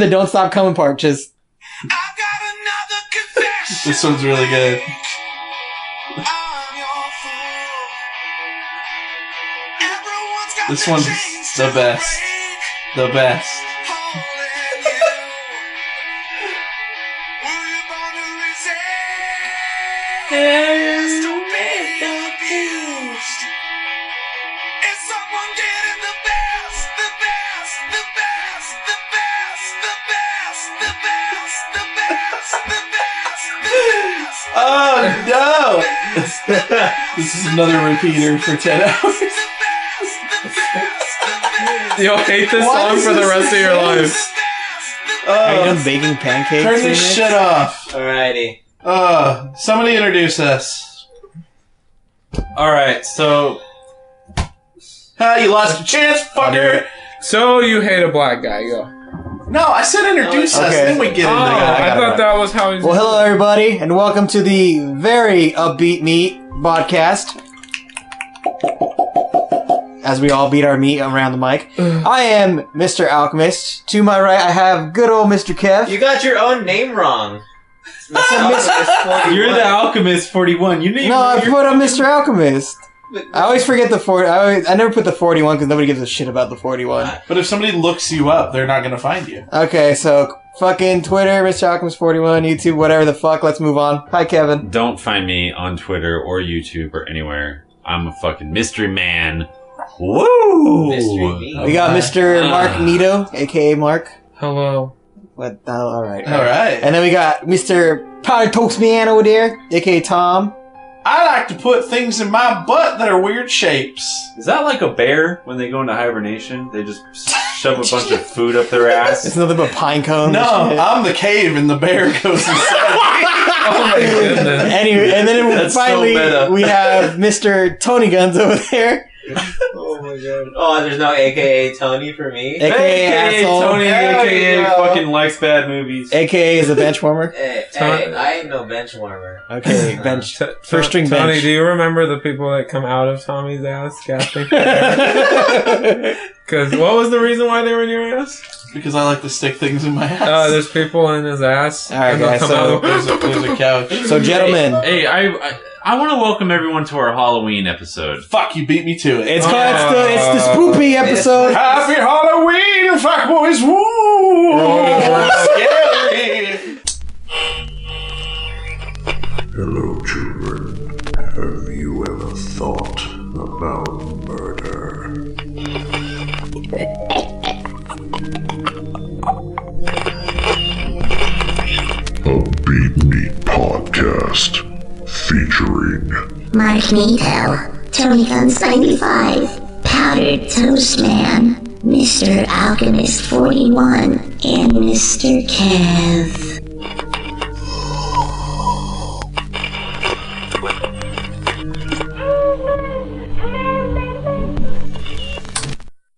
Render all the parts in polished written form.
the Don't Stop Coming part. Just. This one's really good. This one's the best. The best. Oh no! This is another repeater for 10 hours. You'll hate this song for the rest of your life. Are you done baking pancakes? Turn this shit off. Alrighty. Somebody introduce us. Alright, so... You lost your chance, fucker! So you hate a black guy, go. No, I said introduce us, then we get into I thought that was how he's... Well, hello everybody, and welcome to the very Upbeatmeat podcast. As we all beat our meat around the mic. I am Mr. Alchemist. To my right, I have good old Mr. Kev. You got your own name wrong. You're the Alchemist 41. You No, I put on Mr. Alchemist. I always forget the 40. I never put the 41 because nobody gives a shit about the 41. But if somebody looks you up, they're not going to find you. Okay, so fucking Twitter, Mr. Alchemist 41, YouTube, whatever the fuck. Let's move on. Hi, Kevin. Don't find me on Twitter or YouTube or anywhere. I'm a fucking mystery man. Woo! We got Mr. Mark Nito, aka Mark. Hello. What the hell? Alright. Alright. And then we got Mr. Powder Toast Man over there, aka Tom. I like to put things in my butt that are weird shapes. Is that like a bear when they go into hibernation? They just shove a bunch of food up their ass? It's nothing but pine cones. No, I'm the cave and the bear goes inside. Oh my goodness. Anyway, and then That's finally so meta. we have Mr. Tony Guns over there, Oh my god. Oh, there's no AKA Tony for me? aka asshole, Tony, There aka you go. fucking likes bad movies. aka is a bench warmer. Hey, I ain't no bench warmer. Okay, bench. First string Tony, bench. do you remember the people that come out of Tommy's ass gasping? Because what was the reason why they were in your ass? Because I like to stick things in my ass. There's people in his ass. Alright, and they'll guys, come so- out There's a couch. So, gentlemen, Hey, I want to welcome everyone to our Halloween episode. Fuck, you beat me to it. it's the spoopy episode. Happy Halloween, fuck boys, woo! Scary! Hello, children. Have you ever thought about murder? Upbeatmeat podcast featuring Mark Nito, Tony Guns 95, Powdered Toast Man, Mr. Alchemist 41, and Mr. Kev.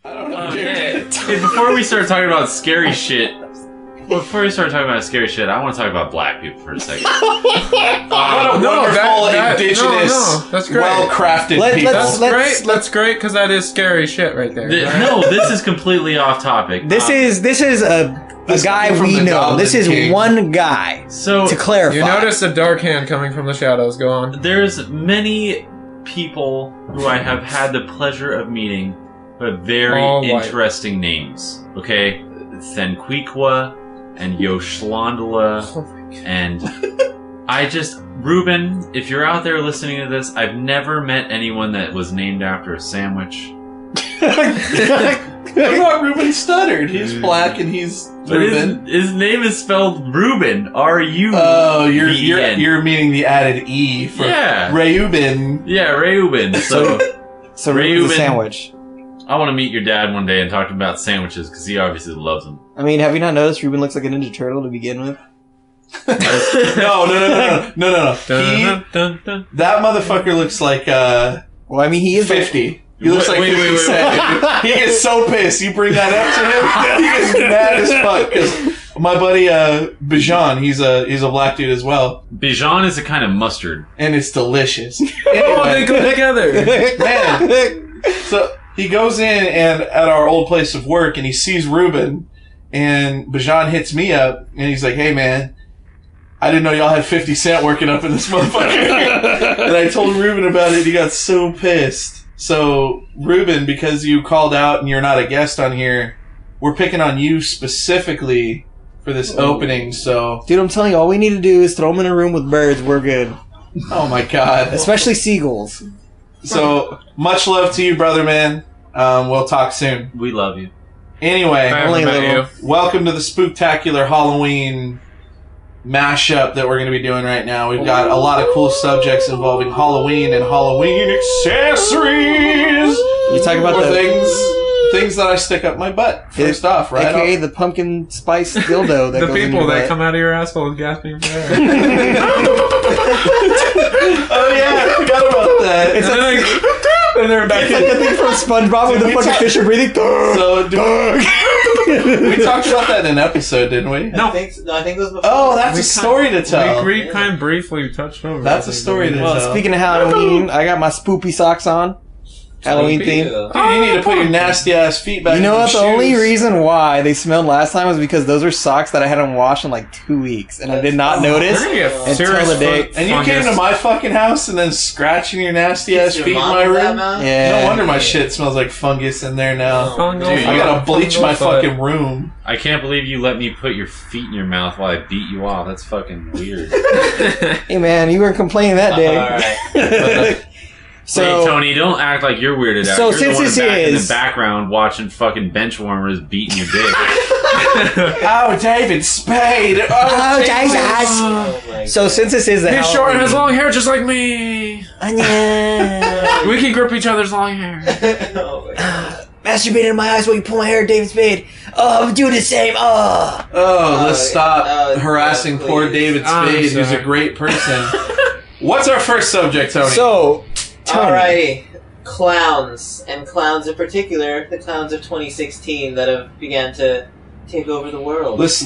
Hey, before we start talking about scary shit, I want to talk about black people for a second. What a No, wonderful, indigenous, that's great. well-crafted people. That's great because that is scary shit right there. right? No, this is completely off topic. This is a guy coming from we the know. Goblin This is King. one guy. So To clarify, You notice a dark hand coming from the shadows. Go on. there's many people who I have had the pleasure of meeting who have very All white. interesting names. Okay? Thenquiqua and Yoshlandala Oh my God. and Ruben, if you're out there listening to this, I've never met anyone that was named after a sandwich. I thought Ruben stuttered. He's black and he's But Ruben. his name is spelled Ruben. R-U. Oh, B-E-N. you're meaning the added E for Yeah. Reuben. Yeah, Reuben. So so Reuben. Ruben's a sandwich. I want to meet your dad one day and talk to him about sandwiches because he obviously loves them. I mean, have you not noticed Ruben looks like a Ninja Turtle to begin with? No. He, Dun, dun, dun. that motherfucker looks like Well, I mean, he is 50. He looks like Wait, 50 Cent. He gets so pissed. You bring that up to him, he gets mad as fuck. Because my buddy Bijan, he's a black dude as well, Bijan is a kind of mustard. and it's delicious. Oh, they Anyway, go together. man. So he goes in and at our old place of work, and he sees Ruben, And Bajan hits me up, and he's like, hey, man, I didn't know y'all had 50 Cent working up in this motherfucker. And I told Ruben about it. He got so pissed. So, Ruben, because you called out and you're not a guest on here, we're picking on you specifically for this opening. So, Dude, I'm telling you, all we need to do is throw them in a room with birds. We're good. oh my God. Especially seagulls. So, much love to you, brother, man. We'll talk soon. We love you. Anyway, I Only haven't a met little. you. welcome to the spooktacular Halloween mashup that we're going to be doing right now. We've got a lot of cool subjects involving Halloween and Halloween accessories. You talk about Or the things that I stick up my butt. First off, right? AKA the pumpkin spice dildo that The goes in people your that butt. come out of your asshole and gasping for air. Oh yeah, I forgot about that. It's like, And they're back it's like the thing from SpongeBob with the we fucking talk- fish are breathing. So we talked about that in an episode, didn't we? I think it was before. Oh, that's a story to tell. We kind of briefly touched over. That's a it. story to Well, tell. speaking of Halloween, I got my spoopy socks on. Halloween theme. Dude, you need to put your nasty ass feet back. You know in what? your The only shoes. reason why they smelled last time was because those were socks that I hadn't washed in like 2 weeks, and I did not notice We're gonna get until serious the day. foot And you came fungus. to my fucking house and then scratching your nasty ass Your feet in mom my was that room. mouth? Yeah. No wonder my shit smells like fungus in there now. Fungal Dude, I gotta foot. bleach my Fungal foot. fucking room. I can't believe you let me put your feet in your mouth while I beat you off. That's fucking weird. Hey man, you weren't complaining that day. Alright. So hey, Tony, don't act like you're weirded out. So you're since the one this back in is- the background watching fucking bench warmers beating your dick. Oh, David Spade. Oh, Jesus. Jesus. Oh my So God. since this is the He's short and has Halloween- long hair just like me. Onion. We can grip each other's long hair. Oh my God. Masturbating in my eyes while you pull my hair, David Spade. Oh, I'm doing the same. Oh. Oh, let's stop Oh, harassing yeah, poor please. David I'm Spade, who's a sorry. great person. What's our first subject, Tony? So, Tony. Alrighty. Clowns, and clowns in particular, the clowns of 2016 that have began to take over the world. let's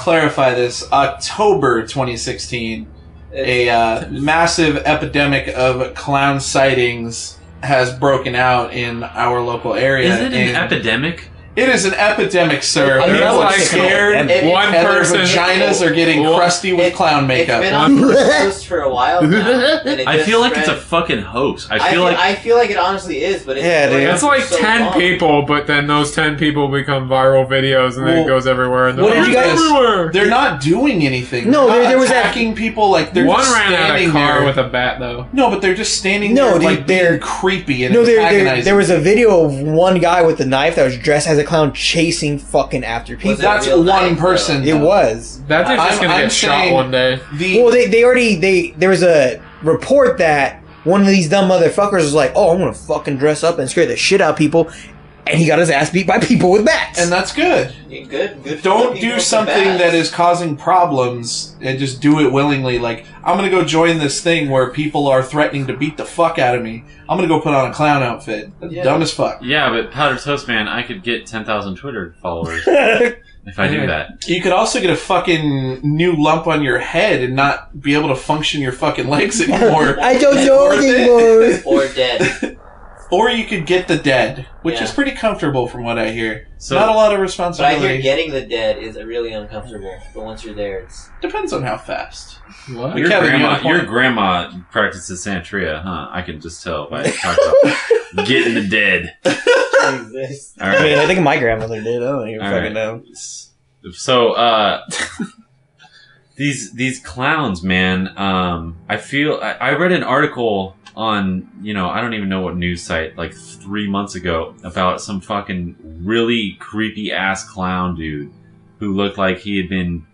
clarify this. October 2016, a massive epidemic of clown sightings has broken out in our local area. Is it an and epidemic? It is an epidemic, sir. I mean, People are like scared, it- One and person. their vaginas are getting Well, crusty with clown It's makeup. been on the post for a while now. And it I just feel like it's a spread. fucking hoax. I feel like it honestly is, but it's Yeah, going dude. on It's like for so 10 long. people, but then those 10 people become viral videos and then Well, it goes everywhere. And what they're did you like, guys- everywhere. They're not doing anything. No, They're not there was that- attacking people like they're One just ran out of standing car there. with a bat, though. No, but they're just standing No, there dude, like they're- being creepy and No, antagonizing. there was a video of one guy with a knife that was dressed as a clown chasing fucking after people. Was it That's real one knife, person. It was. That dude's just I'm gonna get shot saying- one day. Well, there was a report that one of these dumb motherfuckers was like, "Oh, I'm gonna fucking dress up and scare the shit out of people," and he got his ass beat by people with bats. And that's good. Yeah, good. For Don't people do with something bats. that is causing problems and just do it willingly. Like, I'm gonna go join this thing where people are threatening to beat the fuck out of me. I'm gonna go put on a clown outfit. That's Yeah. dumb as fuck. Yeah, but Powder Toast Man, I could get 10,000 Twitter followers if I do that. You could also get a fucking new lump on your head and not be able to function your fucking legs anymore. I don't know Worth it. anymore. Or dead. Or you could get the dead, which Yeah. is pretty comfortable from what I hear. So Not a lot of But I responsibility. hear getting the dead is really uncomfortable. But once you're there, it's Depends on how fast. What? your Kevin, you grandma, have a point? your grandma practices Santeria, huh? I can just tell by talking about getting the dead. Jesus. All I mean, right. I think my grandmother did. I don't even All fucking right. know. So, these clowns, man. I feel I read an article on, I don't even know what news site, like 3 months ago, about some fucking really creepy ass clown dude who looked like he had been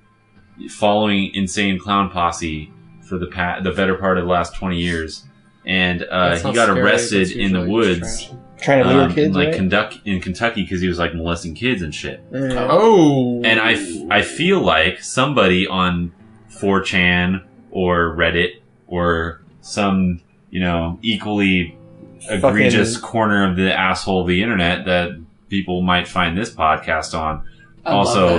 following Insane Clown Posse for the better part of the last 20 years, and That's he not got scary, arrested that's in the usually woods. distraction. Trying to lure in kids, like right? in Kentucky because he was like molesting kids and shit. Yeah. Oh. And I feel like somebody on 4chan or Reddit or some, equally egregious corner of the asshole of the internet that people might find this podcast on I love also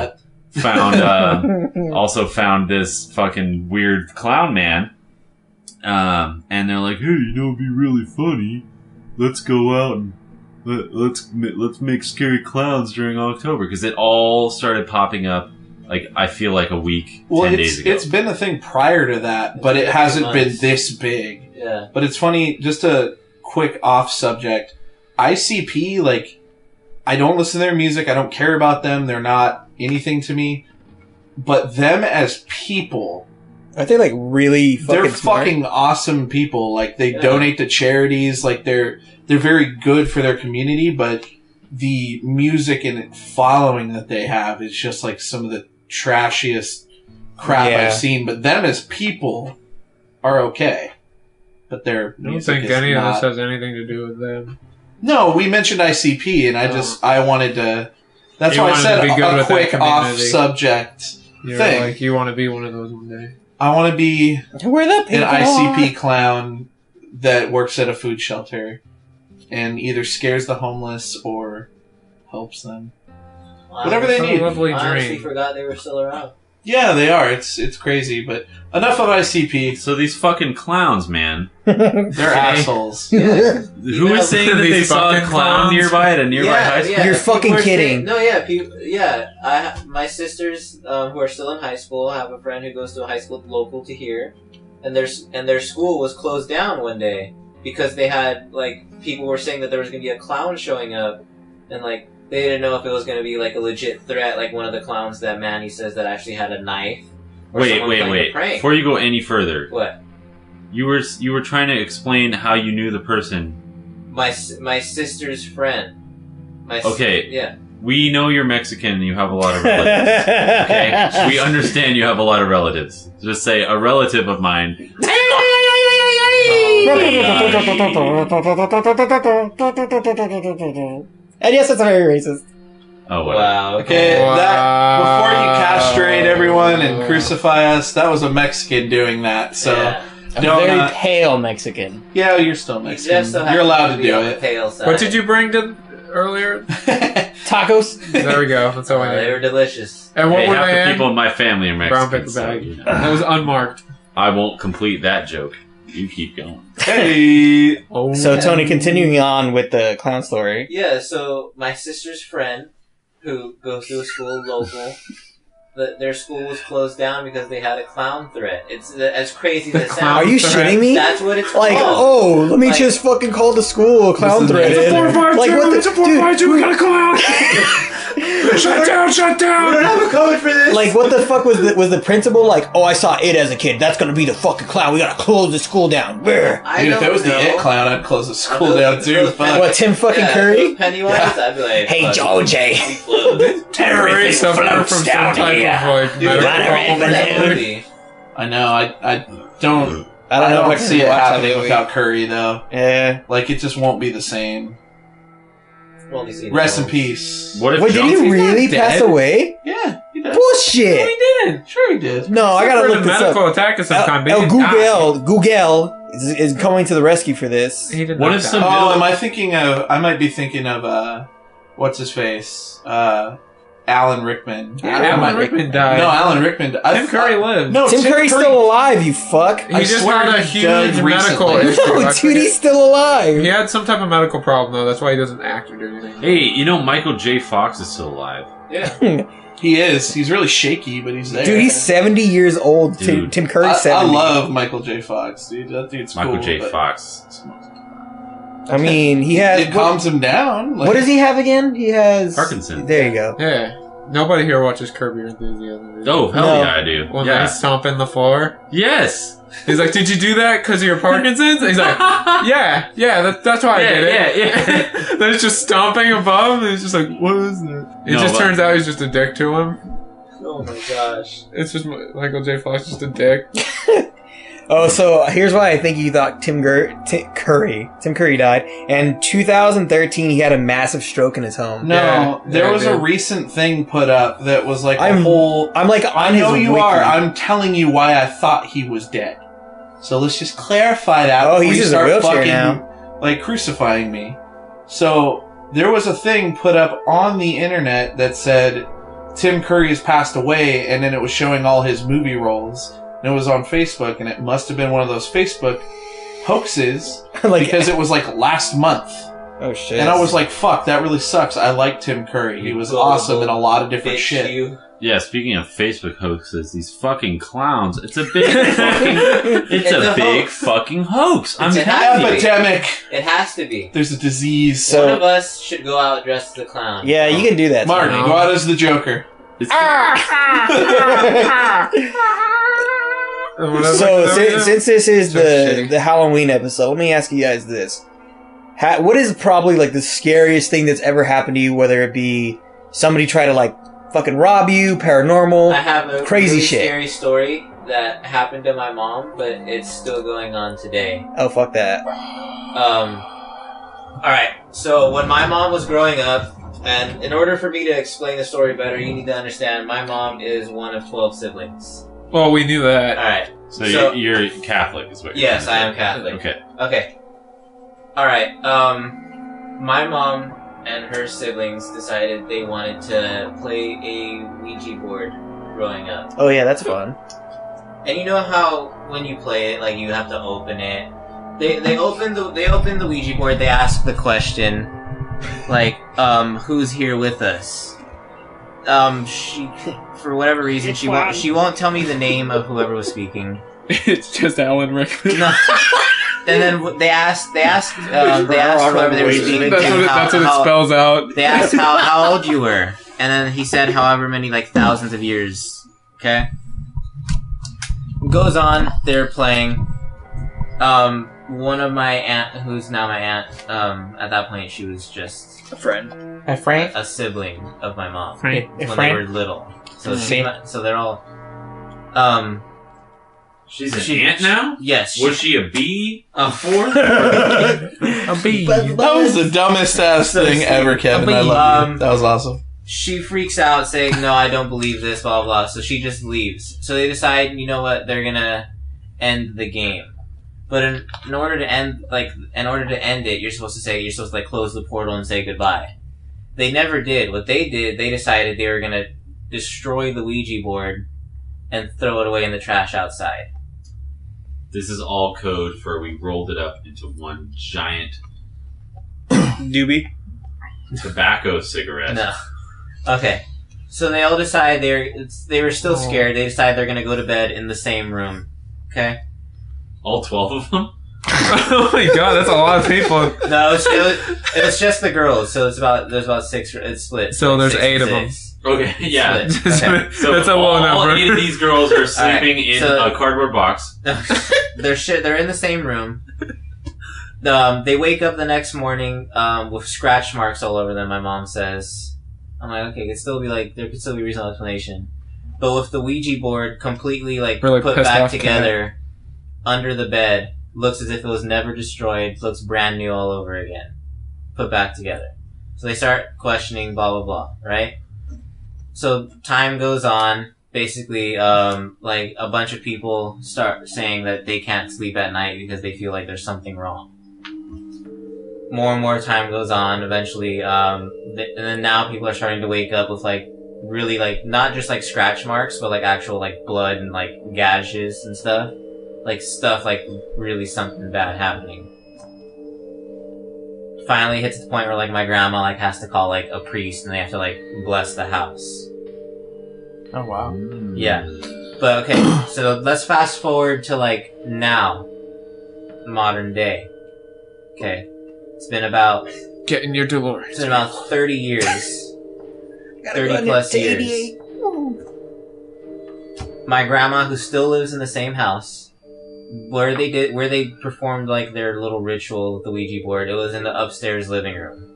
that. found this fucking weird clown man. And they're like, hey, it'd be really funny. Let's go out and let's make scary clowns during October, because it all started popping up. Like, I feel like a week, 10 days ago. It's been a thing prior to that, but it hasn't been this big. Yeah. But it's funny, just a quick off subject. ICP, like, I don't listen to their music. I don't care about them. They're not anything to me. But them as people, Are they like really fucking they're smart? fucking awesome people. Like, they donate to charities. Like, they're very good for their community, but the music and following that they have is just like some of the trashiest crap Yeah. I've seen. But them as people are okay. But their I don't music think is any not. of this has anything to do with them. No, we mentioned ICP, and I wanted to. That's You why I wanted said to be good a with quick that off community. subject You're thing. like, you want to be one of those one day. I want to be Where the an people ICP clown that works at a food shelter and either scares the homeless or helps them. Whatever they What a need. lovely I honestly dream. forgot they were still around. Yeah, they are. It's crazy, but enough of ICP. So these fucking clowns, man. They're assholes. Yeah. Who was saying that they These saw a fucking clown clowns? nearby at a nearby high school? You're people fucking are saying- kidding. No, yeah, my sisters who are still in high school have a friend who goes to a high school local to here, and their school was closed down one day because they had like people were saying that there was gonna be a clown showing up, and like they didn't know if it was gonna be like a legit threat, like one of the clowns that Manny says that actually had a knife. Or someone playing a prank. Before you go any further, What? you were trying to explain how you knew the person. My sister's friend. Okay. Yeah. We know you're Mexican and you have a lot of relatives. Okay? We understand you have a lot of relatives. Just say, a relative of mine. And yes, it's very racist. Oh, whatever. Wow. Okay, Wow. that before you castrate everyone and crucify us, that was a Mexican doing that. So Yeah. A don't. very pale Mexican. Yeah, you're still You Mexican. just so You're happen allowed to be do on the it. pale side. What did you bring to earlier? Tacos. There we go. That's all I They were need. delicious. And what Hey, were half they the in? people in my family are Brown Mexican. paper So, bag. you know. That was unmarked. I won't complete that joke. You keep going. Hey, Oh. So Tony, continuing on with the clown story. Yeah, so my sister's friend, who goes to a school local, their school was closed down because they had a clown threat. It's as crazy as it clown Are you threat. shitting me? That's what it's Like, called. oh, let me Like- just fucking call the school a clown Listen, threat. it's a Like, what the dude? we got a clown! Shut down, shut We don't down! have a code for this. Like, what the fuck was the principal like? Oh, I saw it as a kid. That's gonna be the fucking clown. We gotta close the school down. Brr. I dude, don't if it was know. the It Clown, I'd close the school Those- down too. those- Fuck. What, Tim fucking Yeah, Curry? if it was Pennywise, I'd be like, Hey, fuck, George. we float. Everything Suffering floats from some down type here. of like Dude, medical Lot of red problem. that balloon. movie. I know. I don't. I don't know if I can see it watch that happening movie. without Curry though. Yeah. Like it just won't be the same. I've only seen Rest in it once. peace. What if Wait, did he Johnson- really not pass dead. away? Yeah, he did. Bullshit. He did. Sure, he did. No, I gotta Suffered look a this medical up. attack of some kind. but he El didn't die. Google is coming to the rescue for this. He did What not if die. some- Oh, am I thinking of? I might be thinking of. What's his face? Alan Rickman. Alan Rickman died. No, Alan Rickman. Tim Curry lived. No, Tim Curry's still alive, you fuck. He I just swear had a he huge died medical recently. issue. No, I dude, forget- he's still alive. He had some type of medical problem though. That's why he doesn't act or do anything. Hey, you know Michael J. Fox is still alive. Yeah. He is. He's really shaky, but he's there. Dude, he's 70 years old. Dude. Tim Curry's I 70. love Michael J. Fox, dude. That dude's Michael cool. J. but Fox. I mean, he has. It calms him down. Like, What does he have again? He has Parkinson's. There you go. Yeah. Nobody here watches Curb Your Enthusiasm. Oh, hell No. yeah, I do. When Yeah. they stomp in the floor. Yes. He's like, "Did you do that because of your Parkinson's?" He's like, "Yeah, that's why I did it." Yeah. Then it's just stomping above, and it's just like, "What is it?" It No, just but- turns out he's just a dick to him. Oh my gosh. It's just Michael J. Fox is just a dick. Oh, so here's why I think you thought Tim Curry died. In 2013, he had a massive stroke in his home. No, Yeah, there yeah, was a dude. recent thing put up that was like a I'm whole. I'm like on I his know you wiki. are. I'm telling you why I thought he was dead. So let's just clarify that. Oh, before he's you in a start wheelchair fucking, now. like crucifying me. So there was a thing put up on the internet that said Tim Curry has passed away, and then it was showing all his movie roles. And it was on Facebook, and it must have been one of those Facebook hoaxes like, because it was like last month. Oh shit! And I was like, "Fuck, that really sucks." I liked Tim Curry. He was awesome in a lot of different shit. Yeah, speaking of Facebook hoaxes, these fucking clowns. It's a big fucking. It's a big fucking hoax. I'm an telling you. epidemic. It has to be. There's a disease. One of us should go out dressed as a clown. Yeah, you can do that. Mark, go out as the Joker. So since this is the Halloween episode, let me ask you guys this: what is probably like the scariest thing that's ever happened to you? Whether it be somebody try to like fucking rob you, paranormal, I have a crazy really shit. Scary story that happened to my mom, but it's still going on today. Oh fuck that! All right. So when my mom was growing up, and in order for me to explain the story better, you need to understand my mom is one of 12 siblings. Well, we knew that. All right. So you're Catholic, is what you're Yes, I saying. am Catholic. Okay. Okay. All right. My mom and her siblings decided they wanted to play a Ouija board growing up. Oh yeah, that's fun. And you know how when you play it, like you have to open it. They open the Ouija board. They ask the question, like, who's here with us? She, for whatever reason, she won't tell me the name of whoever was speaking. It's just Alan Rickman. No. And then they asked whoever they were speaking to. That's what it spells out. They asked how old you were, and then he said however many, like, thousands of years. Okay. Goes on. They're playing. One of my aunt, who's now my aunt, at that point she was just A friend. A friend. a sibling of my mom Right. when they were little. So so they're all. She's an aunt now? Yes. Was she a bee before? A bee. That was the dumbest ass thing ever, Kevin. I love you. That was awesome. She freaks out, saying, "No, I don't believe this." Blah blah blah. So she just leaves. So they decide, you know what? They're gonna end the game. But in order to end it, you're supposed to like close the portal and say goodbye. They never did. What they did, they decided they were gonna destroy the Ouija board and throw it away in the trash outside. This is all code for we rolled it up into one giant Doobie. tobacco cigarette. No. Okay. So they all decide they were still scared. They decide they're gonna go to bed in the same room. Okay. All 12 of them? Oh my god, that's a lot of people. No, it was just the girls. So there's about 6. It's split. So like there's 6 8 and of them. 6. Okay, yeah. Split. Okay. So That's a low all number. 8 of these girls are sleeping in so- a cardboard box. They're in the same room. They wake up the next morning with scratch marks all over them. My mom says, "I'm like, okay, there could still be reasonable explanation." But with the Ouija board completely Really put pissed back off together under the bed, looks as if it was never destroyed. Looks brand new all over again, put back together. So they start questioning, blah blah blah, right? So time goes on. Basically, like a bunch of people start saying that they can't sleep at night because they feel like there's something wrong. More and more time goes on. Eventually, and then now people are starting to wake up with like really like not just like scratch marks, but like actual like blood and like gashes and stuff. Like stuff like really something bad happening. Finally hits the point where like my grandma like has to call like a priest and they have to like bless the house. Oh wow. Yeah. But okay, so let's fast forward to like now. Modern day. Okay. It's been about Get in your Dolores. 30 years. 30 plus years. My grandma, who still lives in the same house, where they performed like their little ritual with the Ouija board, it was in the upstairs living room.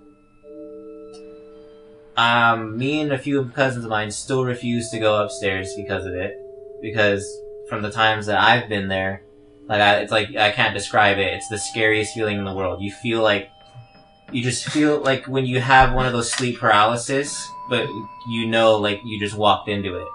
Me and a few cousins of mine still refuse to go upstairs because of it. Because from the times that I've been there, it's like I can't describe it. It's the scariest feeling in the world. You just feel like when you have one of those sleep paralysis, but you know, like you just walked into it.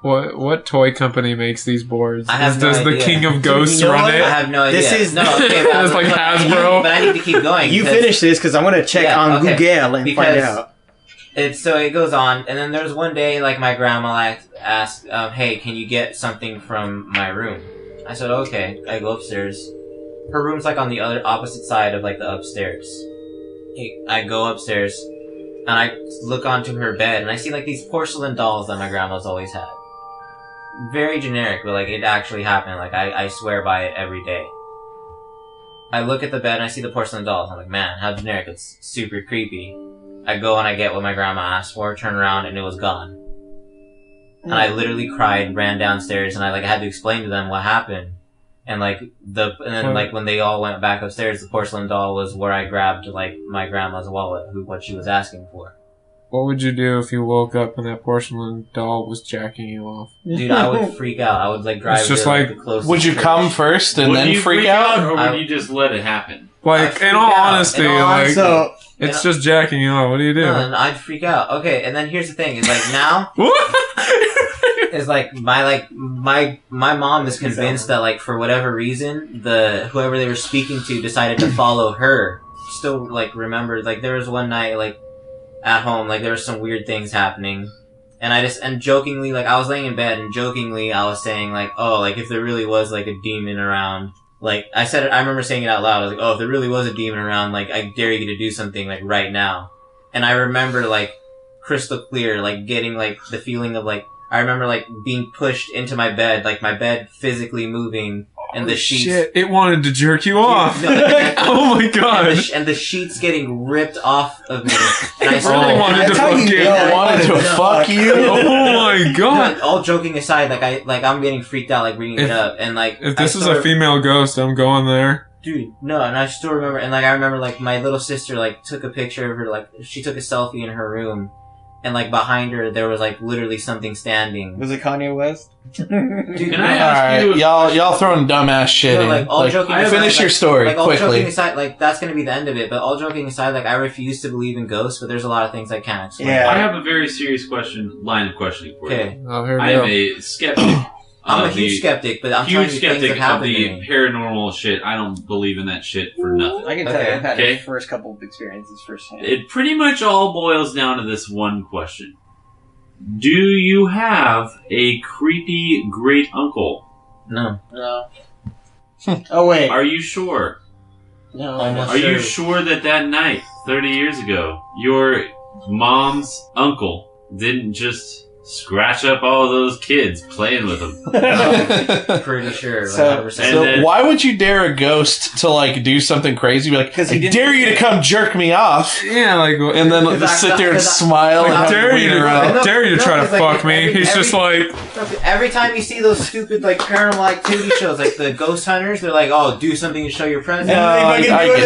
What toy company makes these boards? I have no Does the idea. King of Ghosts You know run what? it? I have no idea. This is- no, okay, but It's like Hasbro. But I need to keep going. You because- finish this because I'm gonna check Yeah, on okay. Google and Because- find out. So it goes on, and then there's one day, like, my grandma asked, hey, can you get something from my room? I said, okay. I go upstairs. her room's like on the other opposite side of like the upstairs. I go upstairs and I look onto her bed and I see like these porcelain dolls that my grandma's always had. Very generic, but like it actually happened. Like I swear by it every day. I look at the bed and I see the porcelain dolls. I'm like, man, how generic. It's super creepy. I go and I get what my grandma asked for, turn around, and it was gone. And I literally cried, ran downstairs, and I had to explain to them what happened. And when they all went back upstairs, the porcelain doll was where I grabbed like my grandma's wallet, what she was asking for. What would you do if you woke up and that porcelain doll was jacking you off? Dude, I would freak out. I would like drive. It's just to, like the closest Would you church. come first and Would then you freak out? or would you just let it happen? Like, in all honesty, like, So it's just jacking you off. What do you do? And I'd freak out. Okay, and then here's the thing: is like now. Is like my mom is convinced that like for whatever reason whoever they were speaking to decided to follow her. Still like remember like there was one night like at home like there were some weird things happening, and jokingly like I was laying in bed and jokingly I was saying like, oh, like if there really was like a demon around, like I said it, I remember saying it out loud. I was like, oh, if there really was a demon around, like I dare you to do something like right now. And I remember like crystal clear like getting like the feeling of like I remember like being pushed into my bed, like my bed physically moving, and the sheets. Shit, it wanted to jerk you off. No, oh my god! And the sheets getting ripped off of me. And I really wanted to fuck you. Wanted to fuck you. Oh my god! All joking aside, I'm getting freaked out, like bringing it up, and like if this is a female ghost, I'm going there. Dude, no, and I still remember, and like I remember, like my little sister like took a picture of her, like she took a selfie in her room. And like behind her, there was like literally something standing. Was it Kanye West? Dude, Can I ask you? Y'all throwing dumbass shit in. Like, all joking aside, finish your story like, all quickly. joking aside, like that's gonna be the end of it. But all joking aside, like I refuse to believe in ghosts, but there's a lot of things I can't explain. Yeah. I have a very serious line of questioning for Okay. you. Oh, here we I go. am a skeptic. I'm a huge skeptic, but I'm huge telling you things that skeptic of happen to the me. paranormal shit. I don't believe in that shit for nothing. I can tell you, I've had Okay. the first couple of experiences firsthand. It pretty much all boils down to this one question. Do you have a creepy great uncle? No. Oh wait, Are you sure? no. Almost Are you sure. sure that night, 30 years ago, your mom's uncle didn't just scratch up all those kids playing with them? Pretty sure. So- 100%. So then- why would you dare a ghost to like do something crazy? Be like, 'Cause he I didn't- dare you to come jerk me off, Yeah, like, and then Cause just I- sit there and cause I- smile. like and have dare to you ween to, around. No, dare you to no, try to 'cause, like, fuck me. He's just like, Every time you see those stupid like paranormal activity shows, like the ghost hunters, they're like, "Oh, do something to show your presence." No, I get you. I was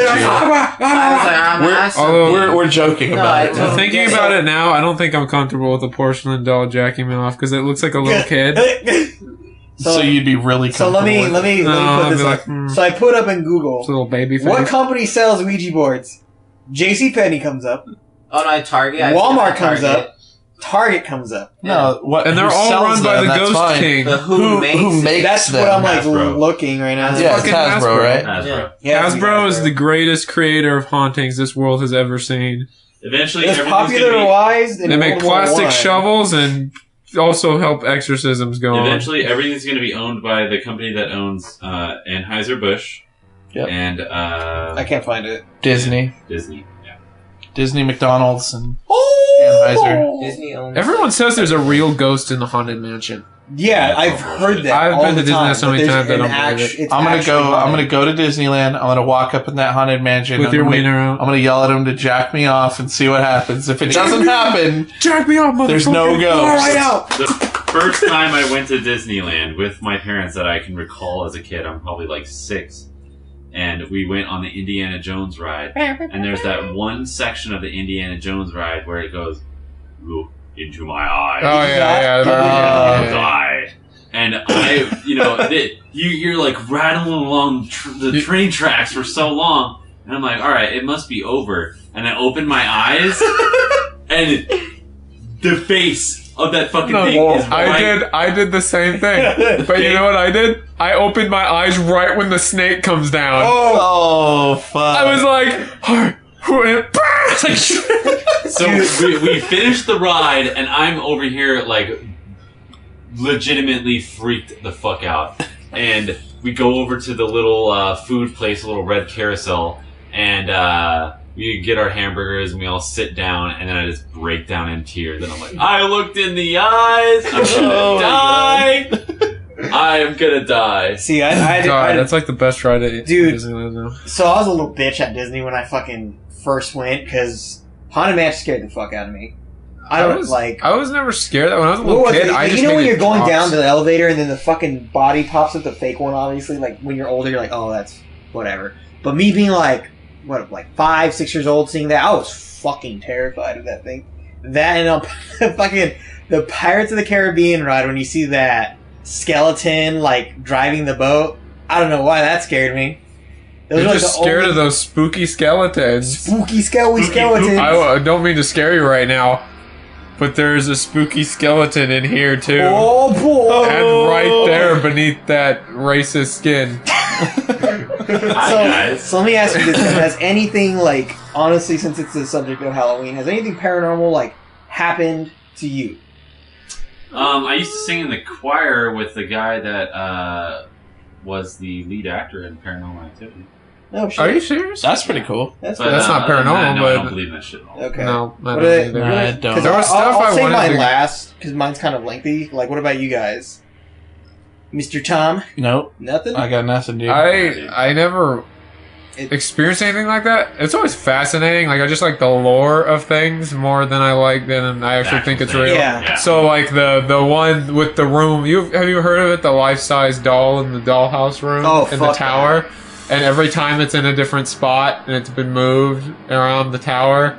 like, "I'm We're- asking." although- We're joking No, about I it. totally- thinking Yeah, about so- it now, I don't think I'm comfortable with a porcelain doll jacking me off because it looks like a little kid. So you'd be really So comfortable. let me No, put I'd this be up. like, So I put up in It's Google, a little baby face. what company sells Ouija boards? JCPenney comes up, Oh no, Target. Walmart comes up, Target comes up. No, what? And they're who all sells run by them, the that's Ghost fine. King. The Who makes makes That's them? what I'm like Hasbro. looking right now. Yeah, it's Fucking Hasbro, Hasbro. right? Hasbro. Yeah, Hasbro is the greatest creator of hauntings this world has ever seen. Eventually, It's everything's popular gonna wise. They make plastic shovels and also help exorcisms go on. Eventually, everything's going to be owned by the company that owns Anheuser-Busch Yep. and I can't find it. Disney, Disney. Yeah. Disney, McDonald's, and Oh! Anheuser. Disney owns. Everyone says there's a real ghost in the haunted mansion. Yeah, I've heard that. I've all been to the time, Disney so but many there's times I an don't believe it. it's I'm gonna actually go. I'm haunted. gonna go to Disneyland. I'm gonna walk up in that haunted mansion With your I'm gonna, wiener out. I'm gonna yell at him to jack me off and see what happens. If it doesn't happen, Jack me off, motherfucker! there's no ghost. Right out. The first time I went to Disneyland with my parents that I can recall as a kid, I'm probably like 6, and we went on the Indiana Jones ride. And there's that one section of the Indiana Jones ride where it goes, "Look into my eyes." Oh yeah, Oh. Die. And I, you're like rattling along the train tracks for so long, and I'm like, all right, it must be over. And I open my eyes, and the face of that fucking thing is right. I did the same thing. But you know what I did? I opened my eyes right when the snake comes down. Oh fuck! I was like, So we finished the ride, and I'm over here like legitimately freaked the fuck out. and we go over to the little food place, a little red carousel, and we get our hamburgers and we all sit down, and then I just break down in tears, and I'm like, I looked in the eyes, I'm gonna die. I am gonna die. See, I that's like the best ride at Disneyland now. So I was a little bitch at Disney when I fucking first went, because Haunted Mansion scared the fuck out of me. I was never scared. When I was a little kid, I just when you're going down to the elevator and then the fucking body pops up, the fake one, obviously. Like when you're older, you're like, oh, that's whatever. But me being like 5, 6 years old, seeing that, I was fucking terrified of that thing. That and fucking the Pirates of the Caribbean ride when you see that skeleton like driving the boat. I don't know why that scared me. You're just scared of those spooky skeletons. Spooky skeletons. I don't mean to scare you right now, but there's a spooky skeleton in here too. Oh boy! And right there beneath that racist skin. So let me ask you this: has anything like, honestly, since it's the subject of Halloween, has anything paranormal like happened to you? I used to sing in the choir with the guy that was the lead actor in Paranormal Activity. No shit. Are you serious? That's pretty cool. That's not paranormal, no, but I don't believe that shit at all. Okay. No, I don't either. I don't. Because There was stuff I'll I say wanted mine to- last, because mine's kind of lengthy. Like, what about you guys? Mr. Tom? Nope. Nothing? I got nothing, dude. I never experienced anything like that. It's always fascinating. Like, I just like the lore of things more than I actually think it's real. Yeah. So, like, the one with the room, have you heard of it? The life-size doll in the dollhouse room in the tower? That. And every time it's in a different spot and it's been moved around the tower,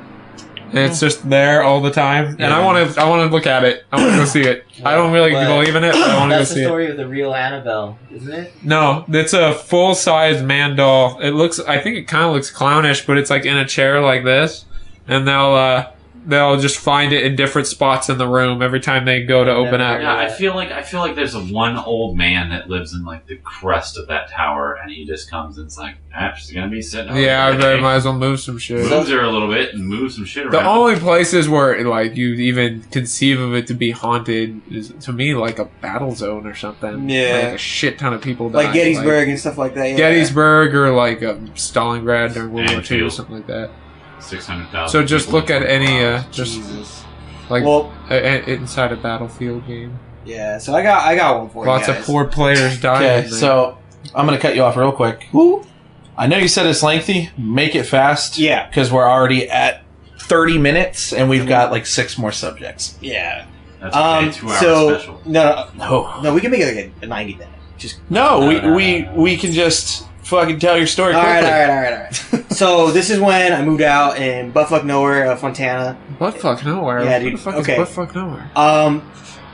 and it's just there all the time. Yeah. And I want to look at it. I want to go see it. I don't really believe in it, but I want to go see it. That's the story of the real Annabelle, isn't it? No, it's a full-size man doll. I think it kind of looks clownish, but it's like in a chair like this, and they'll just find it in different spots in the room every time they go to open up. Yeah, I feel like there's one old man that lives in like the crest of that tower, and he just comes and it's like, she's gonna be sitting over Yeah, I there. might as well move some shit. Moves her a little bit and moves some shit around. The only places where like you even conceive of it to be haunted is, to me, like a battle zone or something. Yeah. Like a shit ton of people Like dying. Gettysburg and stuff like that. Yeah. Gettysburg or like Stalingrad during World War II or Anfield. something like that. 600,000. So just look at any Jesus. like Well, inside a battlefield game. yeah, so I got one for Lots you of guys. poor players dying. Okay, in there. so I'm going to cut you off real quick. Woo. I know you said it's lengthy. Make it fast. Yeah. Because we're already at 30 minutes and we've got like 6 more subjects. Yeah. That's okay, 2-hour special. No, we can make it like a 90 minute. Just No, we can just fucking tell your story all quickly. right. So this is when I moved out in buttfuck nowhere, Fontana. Buttfuck nowhere. Yeah, dude. What the fuck Okay. is buttfuck nowhere?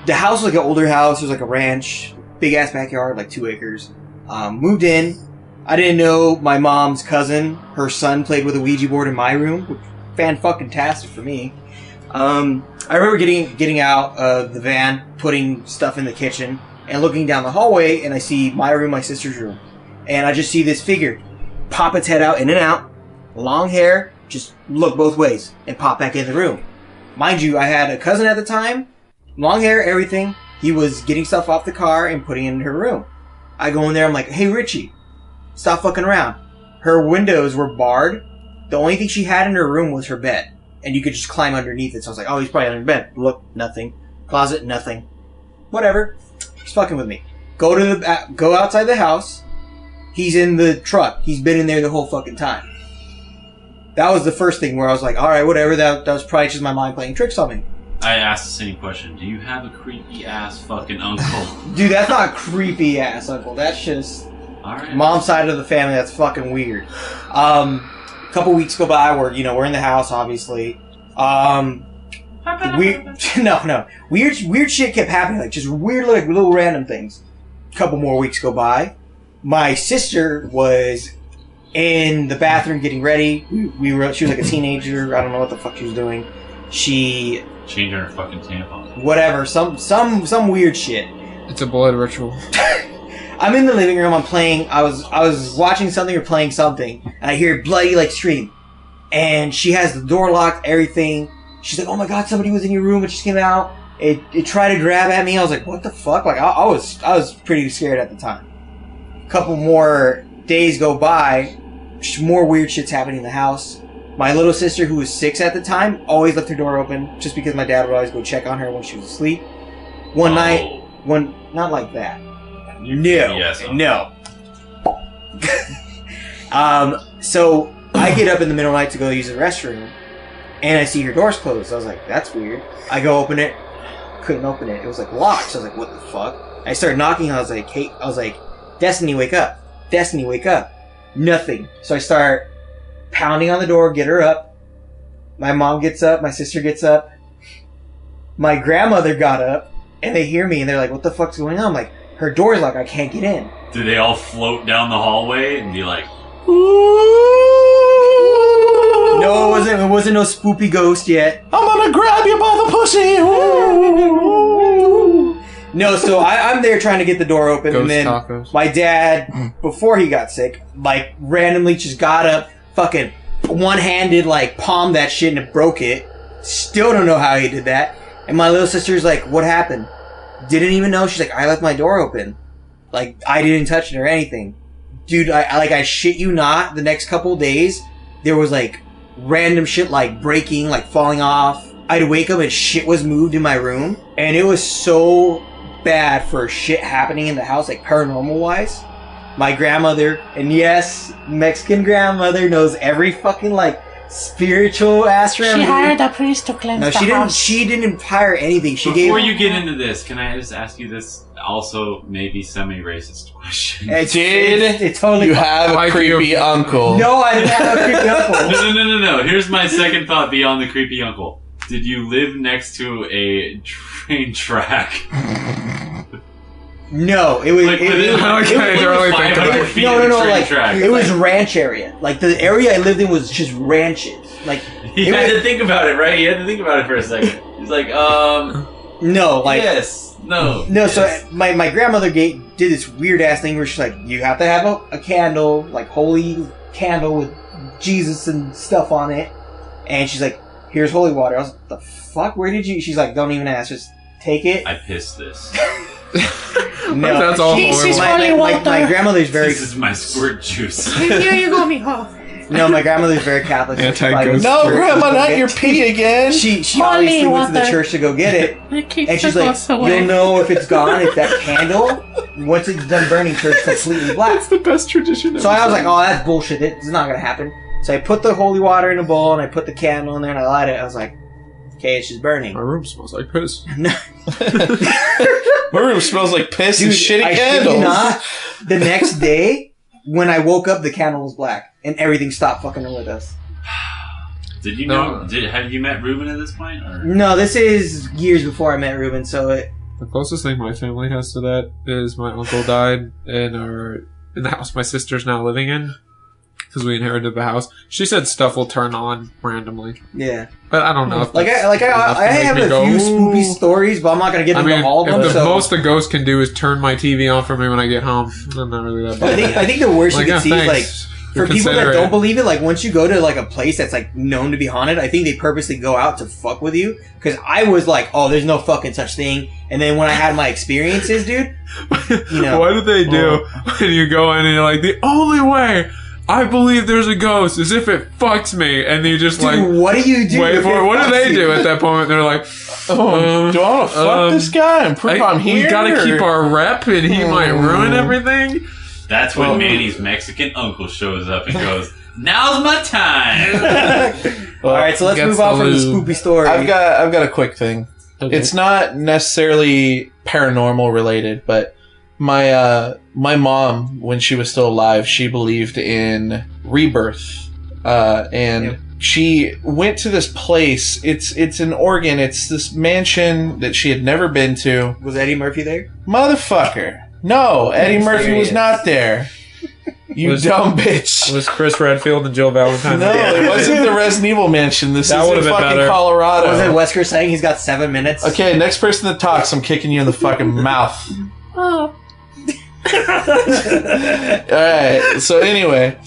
The house was like an older house. It was like a ranch, big ass backyard, like 2 acres. Moved in. I didn't know my mom's cousin, her son played with a Ouija board in my room, which fan-fucking-tastic for me. I remember getting out of the van, putting stuff in the kitchen, and looking down the hallway, and I see my room, my sister's room. And I just see this figure pop its head out, in and out, long hair, just look both ways, and pop back in the room. Mind you, I had a cousin at the time, long hair, everything. He was getting stuff off the car and putting it in her room. I go in there, I'm like, hey Richie, stop fucking around. Her windows were barred. The only thing she had in her room was her bed. And you could just climb underneath it. So I was like, oh, he's probably under bed. Look, nothing. Closet, nothing. Whatever. He's fucking with me. Go outside the house. He's in the truck. He's been in there the whole fucking time. That was the first thing where I was like, alright, whatever. That was probably just my mind playing tricks on me. I asked the same question. Do you have a creepy ass fucking uncle? Dude, that's not creepy ass uncle. That's just Alright. mom's side of the family. That's fucking weird. A couple weeks go by. We're in the house, obviously. Weird shit kept happening. Like just weird, like little random things. A couple more weeks go by. My sister was in the bathroom getting ready. She was like a teenager. I don't know what the fuck she was doing. She Changing her fucking tampon. whatever, some weird shit. It's a blood ritual. I'm in the living room. I'm playing. I was watching something or playing something, and I hear bloody like scream. And she has the door locked. Everything. She's like, "Oh my god, somebody was in your room. It just came out. It tried to grab at me." I was like, "What the fuck?" Like I was pretty scared at the time. couple more days go by, more weird shit's happening in the house. My little sister, who was 6 at the time, always left her door open just because my dad would always go check on her when she was asleep. One night, not like that. No. So I get up in the middle of the night to go use the restroom, and I see her door's closed. I was like, that's weird. I go open it, couldn't open it. It was like locked. So I was like, what the fuck? I started knocking. I was like, Destiny, wake up. Destiny, wake up. Nothing. So I start pounding on the door, get her up. My mom gets up, my sister gets up. My grandmother got up, and they hear me, and they're like, what the fuck's going on? I'm like, her door's locked, I can't get in. Do they all float down the hallway and be like, ooh? No, it wasn't no spoopy ghost yet. I'm gonna grab you by the pussy. Ooh. No, so I'm there trying to get the door open, ghost and then tacos. My dad, before he got sick, like randomly just got up, fucking one-handed, like palmed that shit and it broke it. Still don't know how he did that. And my little sister's like, what happened? Didn't even know. She's like, I left my door open. Like, I didn't touch it or anything. Dude, I shit you not, the next couple days, there was like random shit like breaking, like falling off. I'd wake up and shit was moved in my room. And it was so bad for shit happening in the house, like paranormal wise. My grandmother, and yes, Mexican grandmother knows every fucking like spiritual ass remedy. She hired a priest to cleanse the house. She didn't hire anything. Before you get into this, can I just ask you this also maybe semi-racist question? It's totally you have a creepy uncle. No, I didn't have a creepy uncle. No. Here's my second thought beyond the creepy uncle. Did you live next to a train track? No, it was. Like, it was ranch area. Like the area I lived in was just ranches. Like he had to think about it, right? He had to think about it for a second. He's like, no, like yes, no. Yes. So my grandmother did this weird ass thing where she's like, you have to have a candle, like holy candle with Jesus and stuff on it, and she's like, here's holy water. I was like, the fuck? Where did you? She's like, don't even ask, just take it. I pissed this. No, that's all. My grandmother's very. This is my squirt juice. Here you go, mijo. No, my grandmother's very Catholic. No, Grandma, not your pee again. She obviously went to the church to go get it, and she's like, "You'll know if it's gone if that candle, once it's done burning, turns completely black." That's the best tradition. So I was like, "Oh, that's bullshit. It's not gonna happen." So I put the holy water in a bowl and I put the candle in there and I light it. I was like, "Okay, it's just burning." My room smells like piss. My room smells like piss and shitty candles. Shit you not, the next day, when I woke up, the candle was black and everything stopped fucking with us. Did you know? Have you met Ruben at this point? Or? No, this is years before I met Ruben. So the closest thing my family has to that is my uncle died in the house my sister's now living in. Because we inherited the house. She said stuff will turn on randomly. Yeah. But I don't know. If I have a few spooky stories, but I'm not going to get into all of them. The most the ghost can do is turn my TV on for me when I get home. I'm not really that bad. I think the worst you can see is like, for people that don't believe it, like once you go to like a place that's like known to be haunted, I think they purposely go out to fuck with you. Because I was like, oh, there's no fucking such thing. And then when I had my experiences, dude, you know. What do they do when you go in and you're like, the only way I believe there's a ghost is if it fucks me, and you just what do you do? Wait for it. What do they do at that point? They're like, do I want to fuck this guy and prove I'm here? We gotta keep our rep, and he might ruin everything. That's when Manny's Mexican uncle shows up and goes, "Now's my time." All right, so let's move on from the spoopy story. I've got a quick thing. Okay. It's not necessarily paranormal related, but my mom, when she was still alive, she believed in rebirth, and she went to this place. It's in Oregon. It's this mansion that she had never been to. Was Eddie Murphy there? Motherfucker! No, Eddie Murphy was not there. You dumb bitch. Was Chris Redfield and Jill Valentine? No, it wasn't the Resident Evil mansion. This is in fucking Colorado. Was it Wesker saying he's got 7 minutes? Okay, next person that talks, I'm kicking you in the fucking mouth. Oh. Alright, so anyway,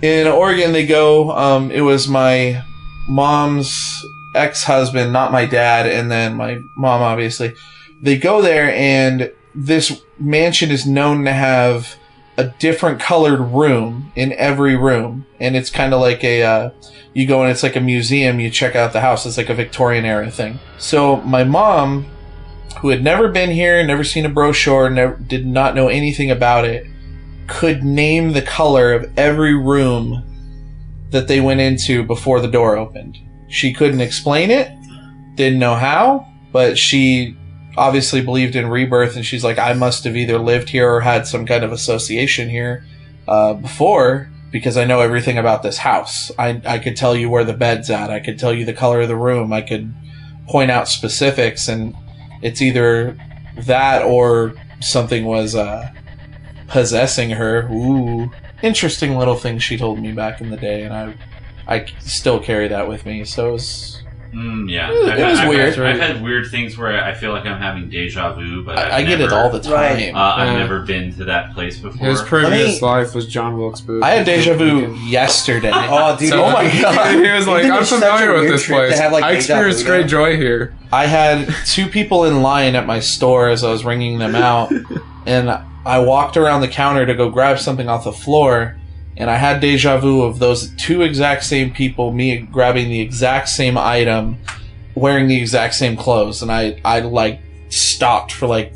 in Oregon they go, it was my mom's ex-husband, not my dad, and then my mom, obviously. They go there, and this mansion is known to have a different colored room in every room. And it's kind of like you go and it's like a museum, you check out the house. It's like a Victorian era thing. So my mom, who had never been here, never seen a brochure, did not know anything about it, could name the color of every room that they went into before the door opened. She couldn't explain it, didn't know how, but she obviously believed in rebirth, and she's like, I must have either lived here or had some kind of association here before, because I know everything about this house. I could tell you where the bed's at, I could tell you the color of the room, I could point out specifics, and it's either that or something was possessing her. Ooh. Interesting little thing she told me back in the day, and I still carry that with me, so it was... yeah. It was weird. I've had weird things where I feel like I'm having deja vu, but I get it all the time. I've never been to that place before. His previous life was John Wilkes Booth. I had deja vu yesterday. Oh, dude. Oh my god. He was like, I'm familiar with this place. I experienced great joy here. I had 2 people in line at my store as I was ringing them out, and I walked around the counter to go grab something off the floor, and I had deja vu of those 2 exact same people, me grabbing the exact same item, wearing the exact same clothes, and I like stopped for like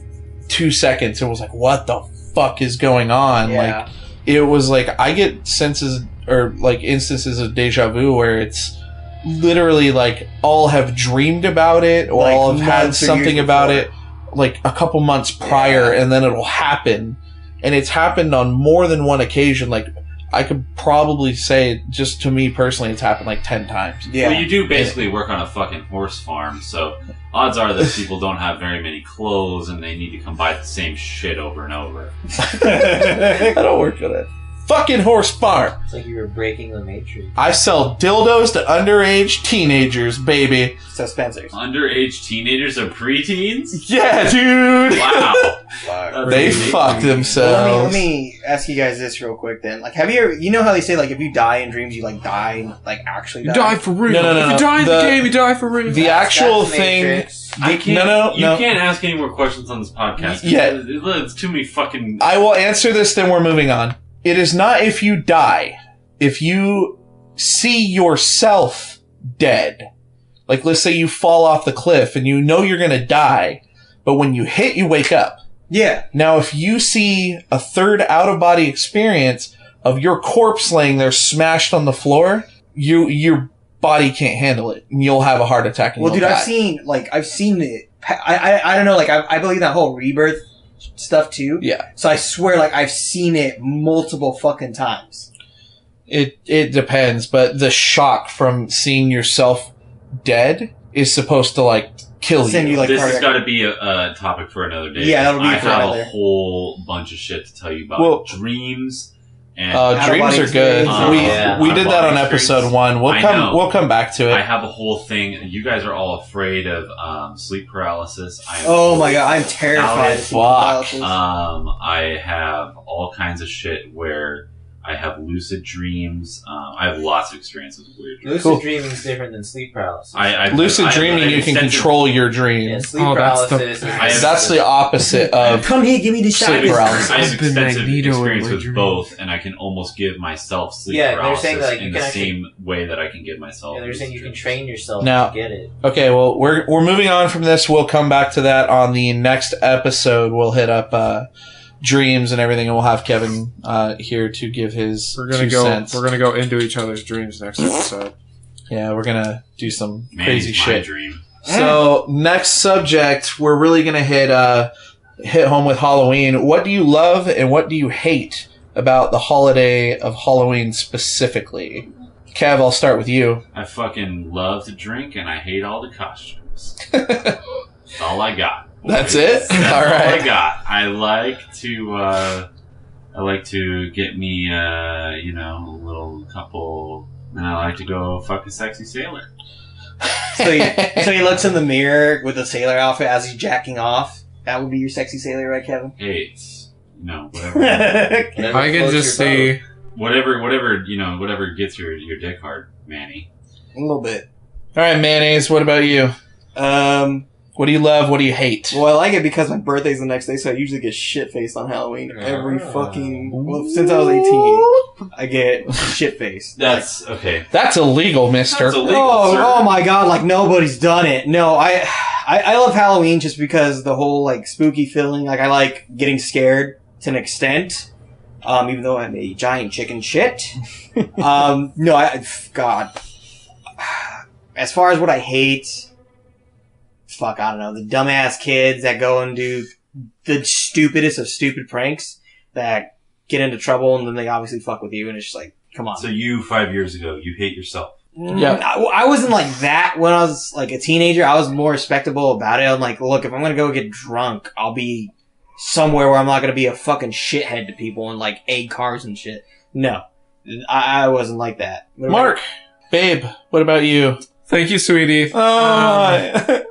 2 seconds and was like, what the fuck is going on? Yeah. Like, it was like, I get senses or like instances of deja vu where it's literally like all have dreamed about it or like all have had something about before. it like a couple months prior, and then it'll happen. And it's happened on more than one occasion. Like, I could probably say, just to me personally, it's happened like 10 times. Yeah. Well, you do basically work on a fucking horse farm, so odds are that people don't have very many clothes and they need to come buy the same shit over and over. I don't work on it. Fucking horse farm. It's like you were breaking the matrix. I sell dildos to underage teenagers, baby. So Spencer's. Underage teenagers are preteens? Yeah, dude. Wow. They fuck themselves. Well, let me ask you guys this real quick then. Like, have you ever, you know how they say, like, if you die in dreams, you, like, die, like, actually die? You die for real. No. If you die in the game, you die for real. The actual That's thing... Matrix. I can't, No. You can't ask any more questions on this podcast. Yeah. It's too many fucking... I will answer this, then we're moving on. It is not if you die. If you see yourself dead. Like, let's say you fall off the cliff and you know you're gonna die, but when you hit, you wake up. Yeah. Now, if you see a third out-of-body experience of your corpse laying there smashed on the floor, your body can't handle it, and you'll have a heart attack. And Well, you'll dude, die. I've seen it. I don't know, like, I believe that whole rebirth stuff too. Yeah. So I swear, like, I've seen it multiple fucking times. It depends, but the shock from seeing yourself dead is supposed to, like, kill Send you, like, This has cardiac- got to be a topic for another day. Yeah, that'll be I for have another. a whole bunch of shit to tell you about Well, dreams. And dreams are good. Out-of-body We did that on Out-of-body episode experience. 1. I know. We'll come back to it. I have a whole thing. You guys are all afraid of sleep paralysis. I am Oh my god, I'm terrified of sleep paralysis. I have all kinds of shit where I have lucid dreams. I have lots of experiences with weird dreams. Lucid dreaming is different than sleep paralysis. Lucid dreaming, you can control your dream. Yeah, sleep that's the- paralysis That's the opposite of Come here, give me the shot. sleep paralysis. I have I've been extensive Magneto in experience my with dreams. both, and I can almost give myself sleep Yeah, they're paralysis saying that, like, you in the can actually- same way that I can give myself. Yeah, they're saying you lucid can dreams. train yourself Now- to get it. Okay, well, we're moving on from this. We'll come back to that on the next episode. We'll hit up dreams and everything, and we'll have Kevin here to give his We're gonna 2 go. cents. We're gonna go into each other's dreams next episode. Yeah, we're gonna do some Manny's crazy my shit. dream. So next subject, we're really gonna hit home with Halloween. What do you love and what do you hate about the holiday of Halloween specifically? Kev, I'll start with you. I fucking love to drink, and I hate all the costumes. That's all I got. That's it? That's All right. all I got. I like to get me, a little couple, and I like to go fuck a sexy sailor. So he looks in the mirror with a sailor outfit as he's jacking off. That would be your sexy sailor, right, Kevin? Hey, it's, whatever. Whatever I can floats just your see. boat. whatever gets your dick hard, Manny. A little bit. All right, mayonnaise. What about you? What do you love? What do you hate? Well, I like it because my birthday's the next day, so I usually get shit-faced on Halloween. Every fucking... Well, since I was 18, I get shit-faced. That's okay. That's illegal, mister. That's illegal, sir. Oh my god, like nobody's done it. No, I love Halloween just because the whole like spooky feeling. Like I like getting scared to an extent. Even though I'm a giant chicken shit. God. As far as what I hate, fuck, I don't know. The dumbass kids that go and do the stupidest of stupid pranks that get into trouble and then they obviously fuck with you and it's just like, come on. So you, 5 years ago, you hate yourself. Yeah. I wasn't like that when I was like a teenager. I was more respectable about it. I'm like, look, if I'm gonna go get drunk, I'll be somewhere where I'm not gonna be a fucking shithead to people and like egg cars and shit. No. I wasn't like that. Mark, babe, what about you? Thank you, sweetie. Oh,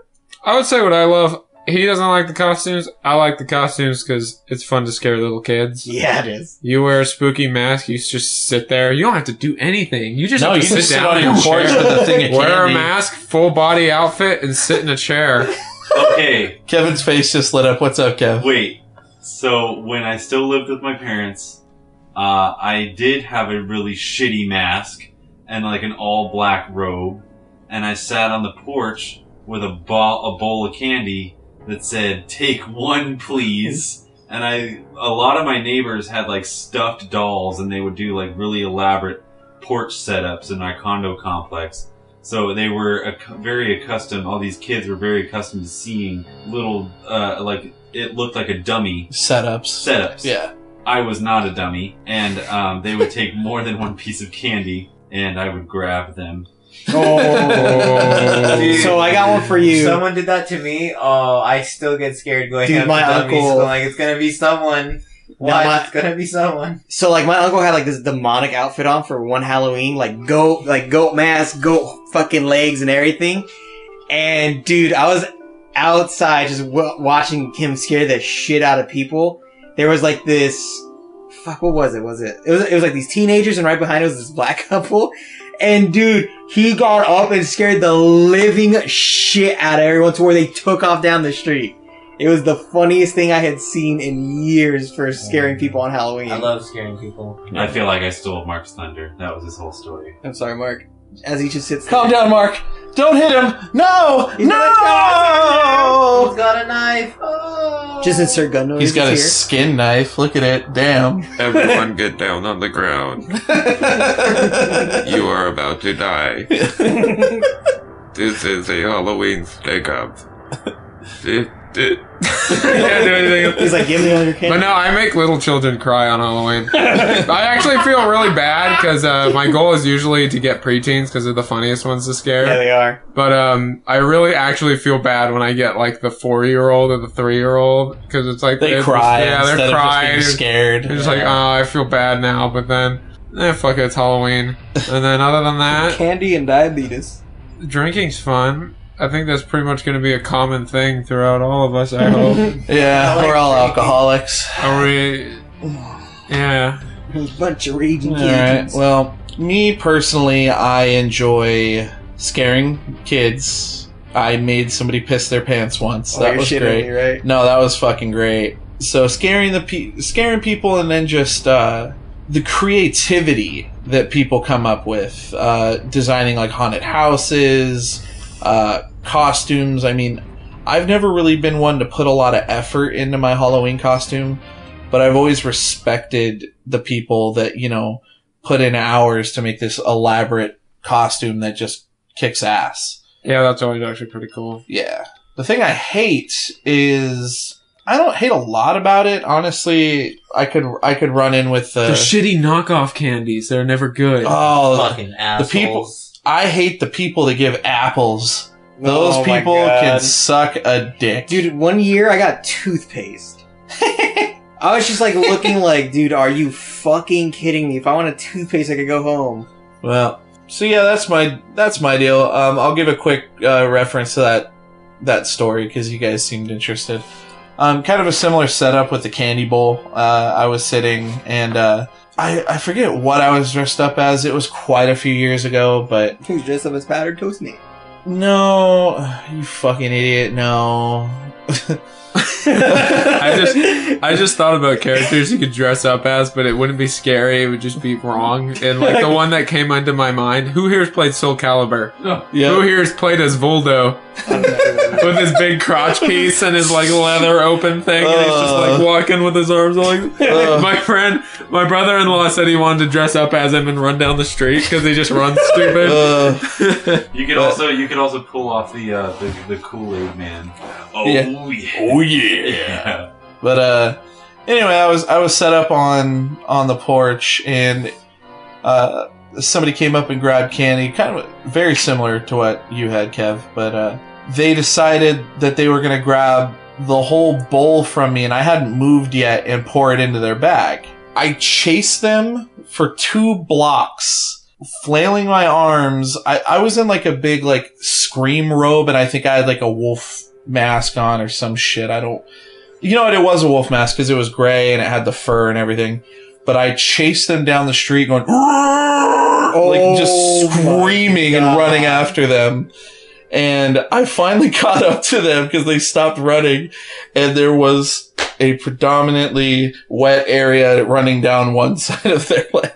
I would say what I love. He doesn't like the costumes. I like the costumes because it's fun to scare little kids. Yeah, it is. You wear a spooky mask. You just sit there. You don't have to do anything. You just have to sit down on in your a porch chair, with a thing of wear candy. a mask, full body outfit, and sit in a chair. Okay. Kevin's face just lit up. What's up, Kev? Wait. So when I still lived with my parents, I did have a really shitty mask and like an all black robe, and I sat on the porch with a bowl of candy that said, "Take one, please." And a lot of my neighbors had like stuffed dolls, and they would do like really elaborate porch setups in my condo complex. So they were very accustomed. All these kids were very accustomed to seeing little, like it looked like a dummy Setups. Yeah. I was not a dummy, and they would take more than one piece of candy, and I would grab them. Oh. Dude, So I got one for you. Someone did that to me. Oh, I still get scared going Dude, up my to dummies. uncle- So, like, it's gonna be someone. It's gonna be someone. So like my uncle had like this demonic outfit on for one Halloween, like goat mask, goat fucking legs and everything. And dude, I was outside just watching him scare the shit out of people. There was like this, fuck, what was it? It was like these teenagers and right behind it was this black couple. And dude, he got up and scared the living shit out of everyone to where they took off down the street. It was the funniest thing I had seen in years for scaring people on Halloween. I love scaring people. I feel like I stole Mark's thunder. That was his whole story. I'm sorry, Mark. As he just sits Calm down, Mark. Don't hit him. No! He's No! He's got a knife. Oh. Just insert gun noise. He's got a here. skin knife. Look at it. Damn. Everyone get down on the ground. You are about to die. This is a Halloween stick-up. You can't do anything. He's like, give me all your candy. But no, I make little children cry on Halloween. I actually feel really bad because my goal is usually to get preteens because they're the funniest ones to scare. Yeah, they are. But I really actually feel bad when I get like the 4-year-old or the 3-year-old because it's like They cry. Yeah, instead they're of just crying. being scared. They're just like, oh, I feel bad now. But then, fuck it, it's Halloween. And then other than that, Candy and diabetes. drinking's fun. I think that's pretty much going to be a common thing throughout all of us, I hope. Yeah, we're all alcoholics. Are we? Yeah. A bunch of raging kids. Alright, well, me personally, I enjoy scaring kids. I made somebody piss their pants once. That was great. Me, right? No, that was fucking great. So scaring people, and then just the creativity that people come up with, designing like haunted houses, costumes. I mean, I've never really been one to put a lot of effort into my Halloween costume, but I've always respected the people that, you know, put in hours to make this elaborate costume that just kicks ass. Yeah, that's always actually pretty cool. Yeah. The thing I hate is, I don't hate a lot about it. Honestly, I could run in with The shitty knockoff candies. They're never good. oh, Fucking assholes. the people. I hate the people that give apples. Those Oh my people God. can suck a dick. Dude, one year I got toothpaste. I was just like looking like, dude, are you fucking kidding me? If I want a toothpaste, I could go home. Well, so yeah, that's my deal. I'll give a quick reference to that story because you guys seemed interested. Kind of a similar setup with the candy bowl. I was sitting and I forget what I was dressed up as. It was quite a few years ago, but He was dressed up as powdered toast meat. No, you fucking idiot. No. I just thought about characters you could dress up as, but it wouldn't be scary. It would just be wrong. And like the one that came into my mind, who here's played Soul Calibur? Yeah. Who here's played as Voldo with his big crotch piece and his like leather open thing, and he's just like walking with his arms like. My brother-in-law said he wanted to dress up as him and run down the street because he just runs stupid. You could also pull off the Kool-Aid Man. Oh yeah. But anyway, I was set up on the porch, and somebody came up and grabbed candy, kind of very similar to what you had, Kev. But they decided that they were going to grab the whole bowl from me, and I hadn't moved yet, and pour it into their bag. I chased them for 2 blocks, flailing my arms. I was in like a big like scream robe, and I think I had like a wolf mask on or some shit. You know what? It was a wolf mask because it was gray and it had the fur and everything. But I chased them down the street going, like just screaming and running after them. And I finally caught up to them because they stopped running, and there was a predominantly wet area running down one side of their leg.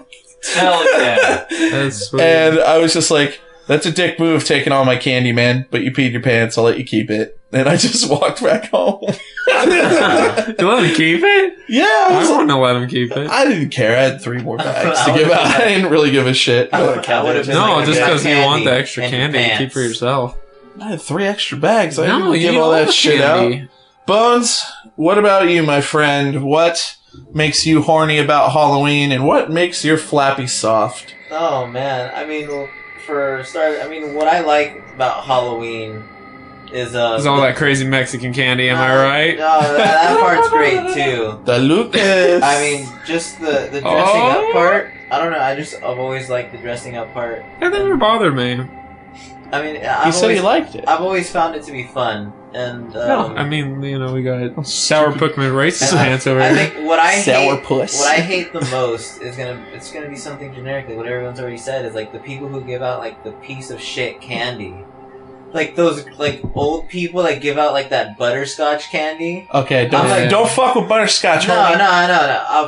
Hell yeah. That's sweet. And I was just like, that's a dick move taking all my candy, man, but you peed your pants, I'll let you keep it. And I just walked back home. You let him keep it? Yeah. I want to let him keep it. I didn't care. I had 3 more bags to give out. I didn't really give a shit. I would've been No, like, just because you want the candy extra in candy your to keep for pants. yourself. I had 3 extra bags. I No, didn't you give need all all that the shit candy. out. Bones, what about you, my friend? What makes you horny about Halloween, and what makes your flappy soft? Oh man, I mean, well, for start, I mean, what I like about Halloween is There's all that crazy Mexican candy, am I right? No, that part's great too. The Lucas. I mean, just the dressing up part. I don't know. I've always liked the dressing up part. That never bothered me. I mean, He said he liked it. I've always found it to be fun, and No, I mean, you know, we got Sourpuss racist pants over I here. think what I hate, Sourpuss. what I hate the most is it's gonna be something generic. Like what everyone's already said is like the people who give out like the piece of shit candy. Like those like old people that give out like that butterscotch candy. Okay, don't fuck with butterscotch. No.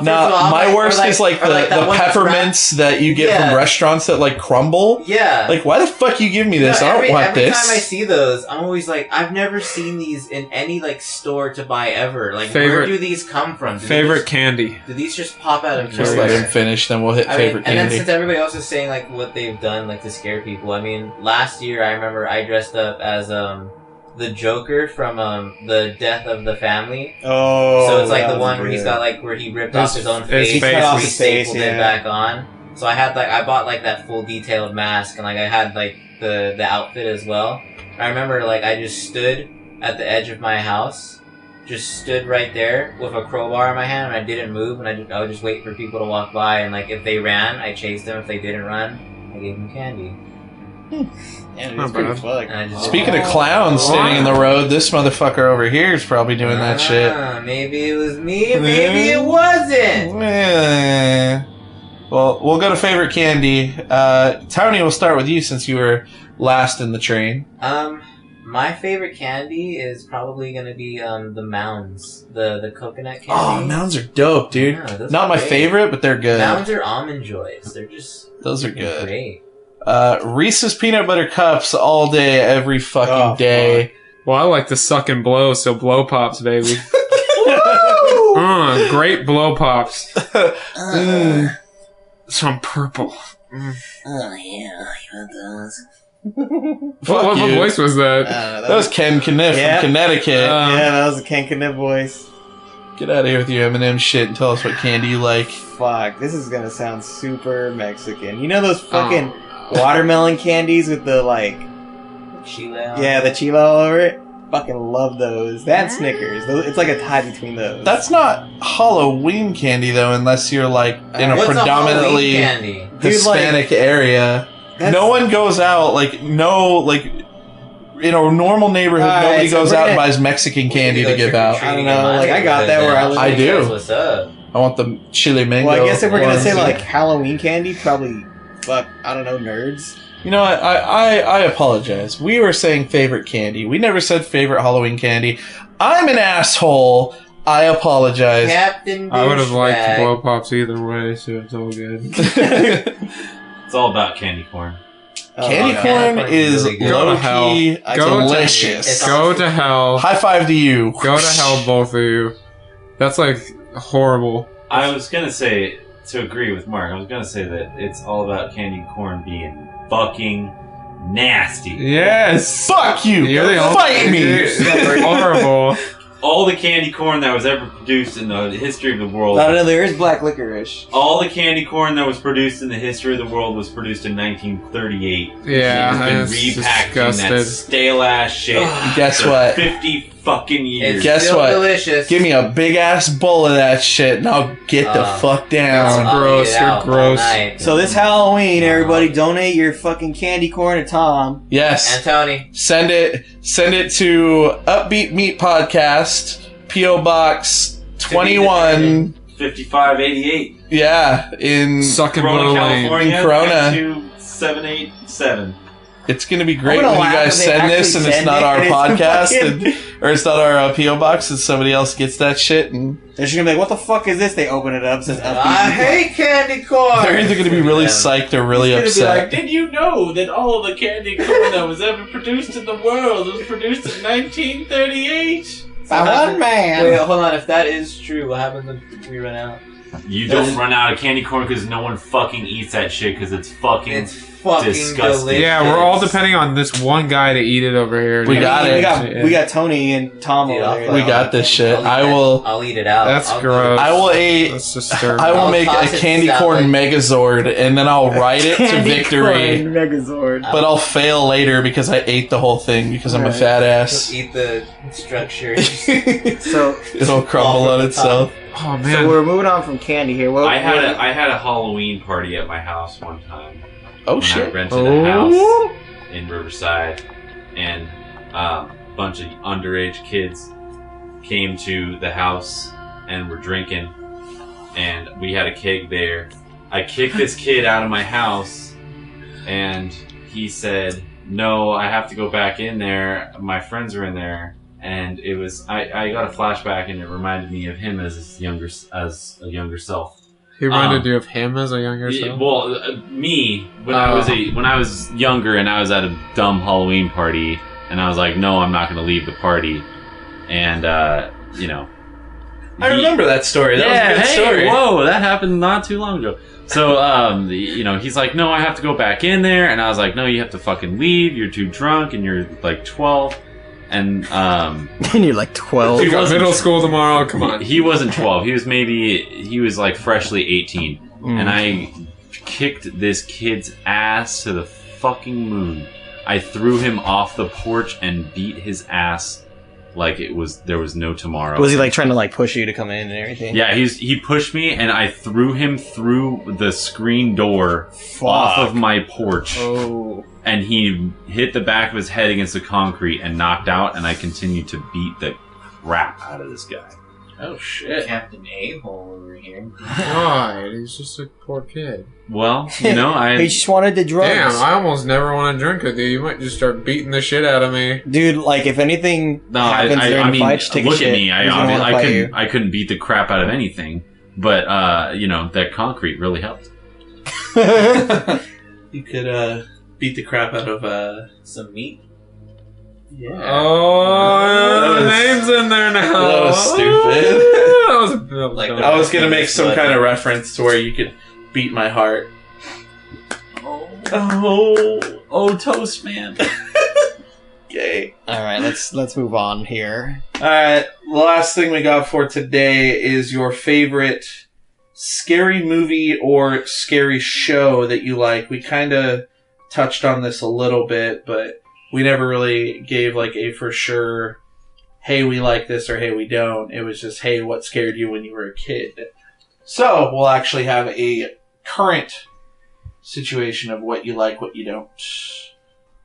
No, my worst is like the peppermints that you get from restaurants that like crumble. Yeah. Like, why the fuck you give me this? I don't want this. Every time I see those, I'm always like, I've never seen these in any like store to buy ever. Like, where do these come from? Favorite candy? Do these just pop out of Just nowhere? let him finish, then we'll hit favorite candy. And then since everybody else is saying like what they've done like to scare people, I mean, last year I remember I dressed up as the Joker from the Death of the Family. Oh, so it's like the one where he's got like where he ripped off his own face, and he stapled it back on. So I had like I bought like that full detailed mask, and like I had like the outfit as well. I remember like I just stood at the edge of my house, just stood right there with a crowbar in my hand, and I didn't move, and I would just wait for people to walk by, and like if they ran, I chased them. If they didn't run, I gave them candy. Speaking of clowns standing in the road, this motherfucker over here is probably doing that shit. Maybe it was me, maybe it wasn't. Well, we'll go to favorite candy. Tony, we'll start with you since you were last in the train. My favorite candy is probably gonna be the Mounds, the coconut candy. Oh, Mounds are dope, dude. Yeah, not my favorite, but they're good. Mounds are Almond Joys. Those are good. Great. Reese's peanut butter cups all day, every fucking day. Fuck. Well, I like to suck and blow, so blow pops, baby. Great blow pops. Some purple. Oh yeah, you want those? What voice was that? That was Ken Kniff from Connecticut. Yeah, that was a Ken Kniff voice. Get out of here with your M&M shit and tell us what candy you like. Fuck, this is gonna sound super Mexican. You know those fucking watermelon candies with the like chile? Yeah, the chile all over it. Fucking love those. That Snickers. It's like a tie between those. That's not Halloween candy though, unless you're like in a What's predominantly a Halloween candy? Hispanic area. No one goes out in a normal neighborhood. Nobody goes out and buys Mexican candy to give out. I don't know. Like I got that where I live. I do. What's up? I want the chili mango. Well, I guess if we're gonna say like Halloween candy, probably I don't know, nerds. You know what? I apologize. We were saying favorite candy. We never said favorite Halloween candy. I'm an asshole. I apologize. Captain I would have liked Douchebag. blow pops either way, so it's all good. It's all about candy corn. Candy yeah. corn Candy corn is really good. low-key Go to- delicious. Go to hell. High five to you. Go to hell, both of you. That's like horrible. I was gonna say, to agree with Mark, I was gonna say that it's all about candy corn being fucking nasty. Yes. Fuck you. You're the Fight me. You're horrible. All the candy corn that was ever produced in the history of the world. I don't know, there is black licorice. All the candy corn that was produced in the history of the world was produced in 1938. Yeah, It's that's been repackaging that disgusted. stale ass shit. Guess for what? 50 fucking years. It's Guess still what? delicious. Give me a big ass bowl of that shit and I'll get the fuck down. I'll gross, eat it you're out all gross. night. So this Halloween, everybody donate your fucking candy corn to Tom. Yes. And Tony. Send it to Upbeatmeat Podcast, P.O. Box 21. 5588. Yeah, in Sucking Corona, Blue Lane. California. In Corona. 92787. it's gonna be great I'm gonna when you laugh guys if they send this actually and it's send not it our and it's podcast fucking- or it's not our P.O. Box and somebody else gets that shit and They're just gonna be like, what the fuck is this? They open it up, says I hate candy corn. they're either gonna be really Yeah. psyched or really It's gonna be upset. Did you know that all the candy corn that was ever produced in the world was produced in 1938? By one man. Wait, hold on. If that is true, what happens if we run out? You don't run out of candy corn because no one fucking eats that shit because it's fucking It's fucking disgusting. delicious. Yeah, we're all depending on this one guy to eat it over here. We got it. We got Tony and Tom Dude, over I'll there. fuck- We got this shit. I'll eat it out. That's I'll gross. I will eat. That's disturbing. I will I'll make a toss it candy salad. corn Megazord and then I'll ride it to Candy victory. corn Megazord. But I'll fail later because I ate the whole thing because I'm a Right. fat ass. eat the structure. So, It'll crumble on itself. Oh man. so we're moving on from candy here. What, I had a Halloween party at my house one time. Oh when I shit. rented a house in Riverside, and a bunch of underage kids came to the house and were drinking, and we had a keg there. I kicked this kid out of my house, and he said, "No, I have to go back in there. My friends are in there." And it was I got a flashback, and it reminded me of him as a younger self. He reminded you of him as a younger Yeah, self? well, me when I was younger and I was at a dumb Halloween party, and I was like, no, I'm not going to leave the party, and you know, I remember that story. That was a good story. Whoa, that happened not too long ago. So, you know, he's like, no, I have to go back in there, and I was like, no, you have to fucking leave. You're too drunk, and you're like 12. And and you're like 12. You got middle school tomorrow. Come on. he wasn't 12. He was like freshly 18. And I kicked this kid's ass to the fucking moon. I threw him off the porch and beat his ass like there was no tomorrow. Was he like trying to like push you to come in and everything? Yeah, he pushed me and I threw him through the screen door off of my porch. Oh. And he hit the back of his head against the concrete and knocked out, and I continued to beat the crap out of this guy. Oh shit. Captain A-hole over here. God, he's just a poor kid. Well, you know, He just wanted the drugs. Damn, I almost never want to drink with you. You might just start beating the shit out of me. Dude, like if anything No, happens during I the mean, fight, just take a look shit. at me. He's gonna wanna fight you. I couldn't beat the crap out of anything, but you know, that concrete really helped. You could beat the crap out of Some meat. yeah. Oh, the name's in there now. That was stupid. That was a bit Like dumb. the- I was gonna make some kind of reference to where you could beat my heart. Oh, Toast Man. Yay. All right, let's move on here. Alright, the last thing we got for today is your favorite scary movie or scary show that you like. We kind of touched on this a little bit, but we never really gave like a for sure, hey, we like this or hey, we don't. It was just, hey, what scared you when you were a kid? So, we'll actually have a current situation of what you like, what you don't.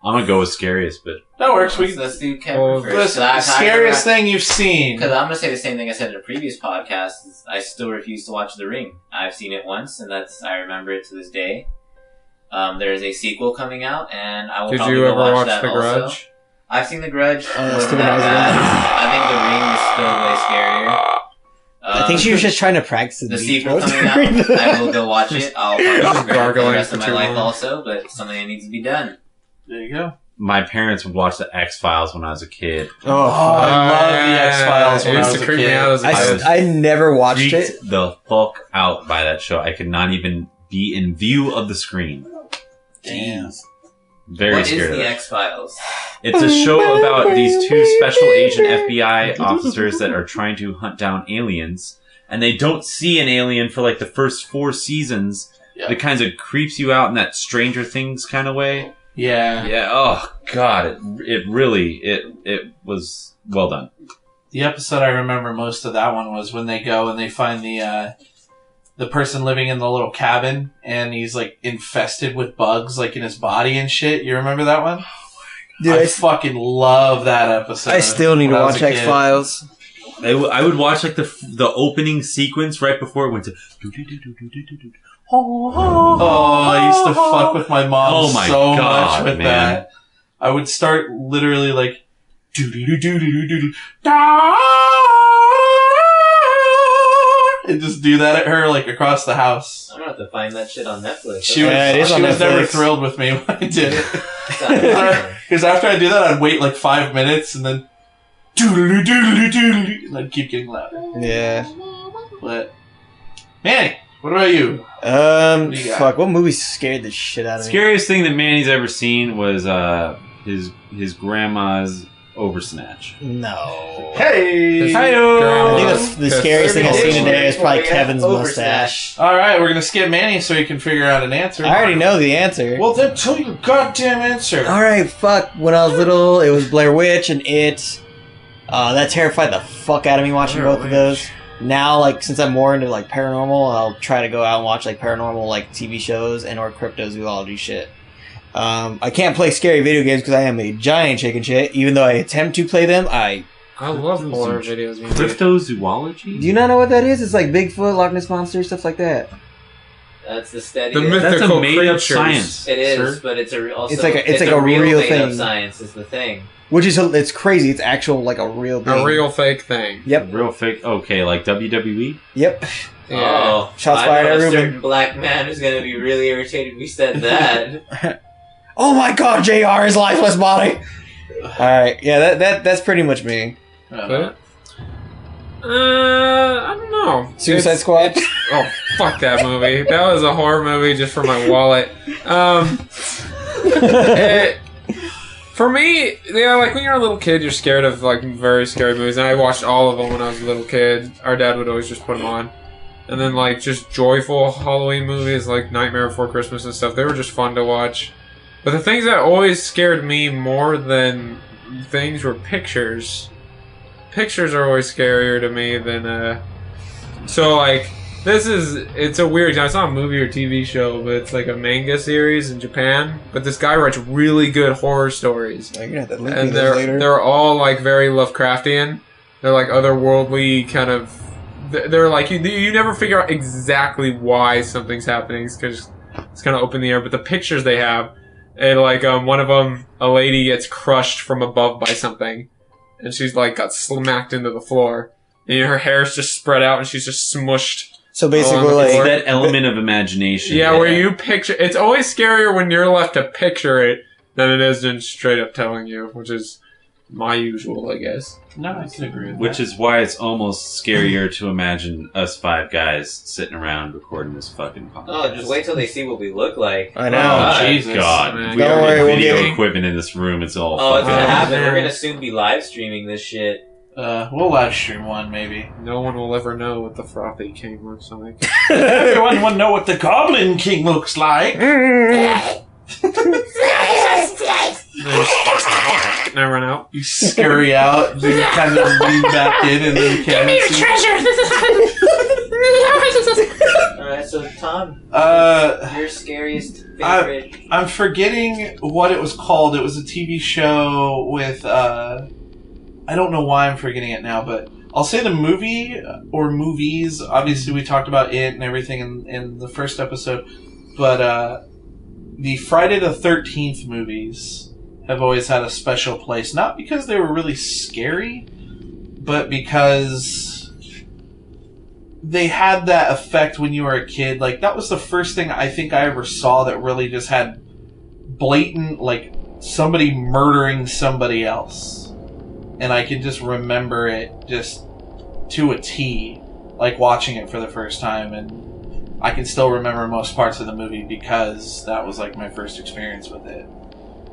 I'm gonna go with scariest, but That works. Let's do Kevin first. The scariest thing you've seen. Because I'm gonna say the same thing I said in a previous podcast. Is I still refuse to watch The Ring. I've seen it once, and I remember it to this day. There is a sequel coming out, and I will Did probably you go ever watch that The Grudge? also. I've seen The Grudge. that's Wasn't that bad. I think The Ring is still way scarier. I think she was just trying to practice the sequel coming out. I will go watch it. I'll probably regret it for the rest of my life also, but something that needs to be done. There you go. My parents would watch the X-Files when I was a kid. I love the X-Files when I was a creep me kid. out as a kid. I never watched it. Freaked the fuck out by that show. I could not even be in view of the screen. Damn. Very What scared is of the that. X-Files? It's a show about these two special agent FBI officers that are trying to hunt down aliens, and they don't see an alien for like the first 4 seasons. Yeah. It kind of creeps you out in that Stranger Things kind of way. Yeah. Yeah. Oh God, it really was well done. The episode I remember most of that one was when they go and they find the person living in the little cabin, and he's like infested with bugs like in his body and shit. You remember that one? Dude, I fucking love that episode. I still need to when I was watch a kid. X-Files. I would watch like the opening sequence right before it went to. Oh, I used to fuck with my mom Oh my so God, much with man. that. I would start literally like and just do that at her like across the house. I'm gonna have to find that shit on Netflix. She was, it is she on was never Netflix. thrilled with me when I did it. Sounds Because after I do that, I'd wait like 5 minutes and then and I'd keep getting louder. Yeah. But Manny, what about you? do you got? Fuck, what movie scared the shit out of me? Scariest thing that Manny's ever seen was his grandma's oversnatch. No. Hey! I think that's the scariest thing I've seen today is probably Yeah, Kevin's oversmash. mustache. All right, we're gonna skip Manny so you can figure out an answer. I already know the answer. Well, then tell your goddamn answer. Alright, fuck. When I was little, it was Blair Witch and It. That terrified the fuck out of me watching Blair both of those. Now, like, since I'm more into, like, paranormal, I'll try to go out and watch, like, paranormal, like, TV shows and or cryptozoology shit. I can't play scary video games because I am a giant chicken shit. Even though I attempt to play them, I love horror videos. Cryptozoology? Do you not know what that is? It's like Bigfoot, Loch Ness Monster, stuff like that. That's the steady. The That's a mythical made-up creatures. science. It is, sir. but it's also It's like a real made-up thing. Science is the thing. Which is, it's crazy. It's actual, like, a real thing. A real fake thing. Yep. Real fake. Okay, like WWE? Yep. Yeah. Oh, Shots I fired know at a Ruben. certain black man who's gonna be really irritated we said that. Oh my god, JR is lifeless body! Alright, yeah, that's pretty much me. But, I don't know. Suicide Squad? Oh, fuck that movie. That was a horror movie just for my wallet. For me, yeah, like when you're a little kid, you're scared of like very scary movies, and I watched all of them when I was a little kid. Our dad would always just put them on. And then like just joyful Halloween movies like Nightmare Before Christmas and stuff, they were just fun to watch. But the things that always scared me more than things were pictures. Pictures are always scarier to me than so like it's a weird, it's not a movie or TV show, but it's like a manga series in Japan. But this guy writes really good horror stories. You're gonna have to link me And those later. they're all like very Lovecraftian. They're like otherworldly kind of. They're like you never figure out exactly why something's happening because it's kind of up in the air. But the pictures they have, and like one of them, a lady gets crushed from above by something, and she's like got smacked into the floor, and her hair's just spread out, and she's just smushed. So basically, on the like floor. That element of imagination. Yeah, where you picture. It's always scarier when you're left to picture it than it is in straight up telling you, which is my usual, I guess. No, I can agree with Which that. is why it's almost scarier to imagine us 5 guys sitting around recording this fucking podcast. Oh, just wait till they see what we look like. I know. Oh, Jesus. God. Man. We Don't already worry, have we'll video get- equipment in this room. It's all Oh, it's fucking gonna happen. man. We're gonna soon be live streaming this shit. We'll live stream one maybe. No one will ever know what the frothy king looks like. Everyone want to know what the Goblin King looks like. And I run out. You scurry out, you kind of lean back in, and then Give me the treasure! Alright, so Tom, your scariest favorite. I'm forgetting what it was called. It was a TV show with, I don't know why I'm forgetting it now, but I'll say the movie or movies. Obviously, we talked about it and everything in the first episode, but the Friday the 13th movies have always had a special place. Not because they were really scary, but because they had that effect when you were a kid. Like, that was the first thing I think I ever saw that really just had blatant, like, somebody murdering somebody else. And I can just remember it just to a T, like watching it for the first time. And I can still remember most parts of the movie because that was like my first experience with it.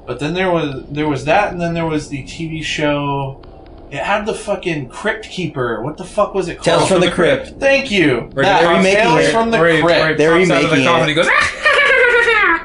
But then there was that, and then there was the TV show. It had the fucking Crypt Keeper. What the fuck was it called? Tales from the Crypt. Thank you. They're remaking Tales it. from the Crypt. They're remaking it. He goes,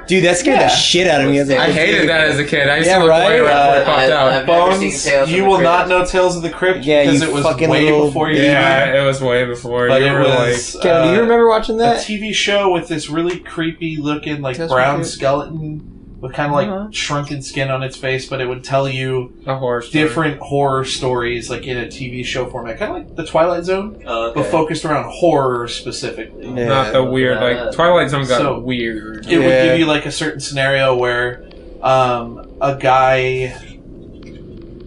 Dude, that scared the shit out of me as a kid. I hated that as a kid. I used Yeah, to look right? away right before it popped out. I've never seen Bones, Tales you from will the not Crypt. know Tales of the Crypt Yeah, because you it was fucking way little- before you. Yeah, it was way before. But You it were was Kevin, do you remember watching a that? TV show with this really creepy looking, like, Tales from brown the Crypt. skeleton with kind of like shrunken skin on its face, but it would tell you a horror story. different horror stories, like in a TV show format, kind of like the Twilight Zone, Oh, okay. but focused around horror specifically. Yeah. Not the weird, like Twilight Zone got So, weird. It would Yeah. give you like a certain scenario where a guy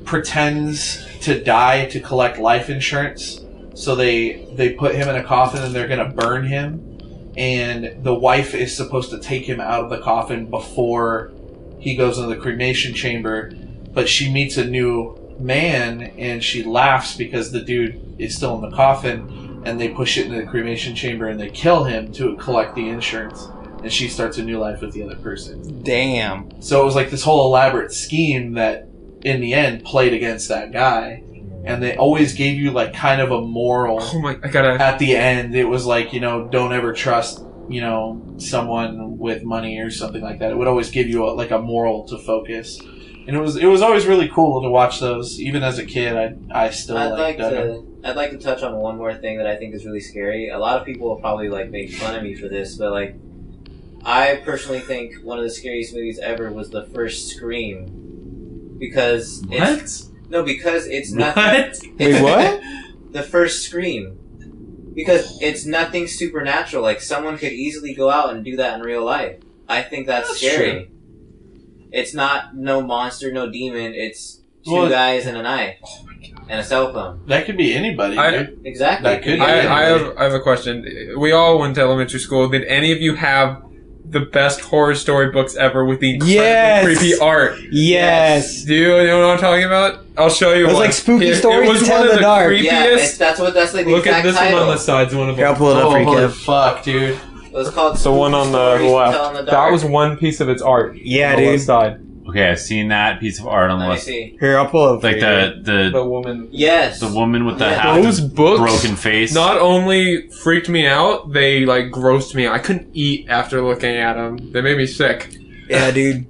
pretends to die to collect life insurance, so they put him in a coffin and they're gonna burn him, and the wife is supposed to take him out of the coffin before he goes into the cremation chamber, but she meets a new man and she laughs because the dude is still in the coffin, and they push it into the cremation chamber and they kill him to collect the insurance, and she starts a new life with the other person. Damn. So it was like this whole elaborate scheme that in the end played against that guy, and they always gave you like kind of a moral Oh my! I gotta. at the end. It was like, you know, don't ever trust, you know, someone with money or something like that. It would always give you like a moral to focus, and it was always really cool to watch those. Even as a kid, I still I'd dug them. like to touch on one more thing that I think is really scary. A lot of people will probably like make fun of me for this, but like, I personally think one of the scariest movies ever was the first Scream, because because it's not. Wait, what? The first Scream. Because it's nothing supernatural. Like, someone could easily go out and do that in real life. I think that's scary. True. It's not no monster, no demon. It's two guys and a knife. And a cell phone. That could be anybody, dude. Exactly. That could be I have a question. We all went to elementary school. Did any of you have the best horror story books ever with the incredibly creepy art? Yes. Do you know what I'm talking about? I'll show you. It was one. like spooky It stories was to tell one in of the dark. creepiest. Yeah, that's like the Look exact at this title. one on the sides. One of them. Here, I'll pull it up for you, Holy Kev. fuck, dude. It was called The one on the Stories to left. Tell in the That Dark. was one piece of its art. Yeah, on the dude. left side. Okay, I've seen that piece of art on the Let me left. see. Here, I'll pull it up for Like you. The woman. Yes. the woman with the Yeah. half Those books broken face. not only freaked me out, they like grossed me out. I couldn't eat after looking at them. They made me sick. Yeah, dude.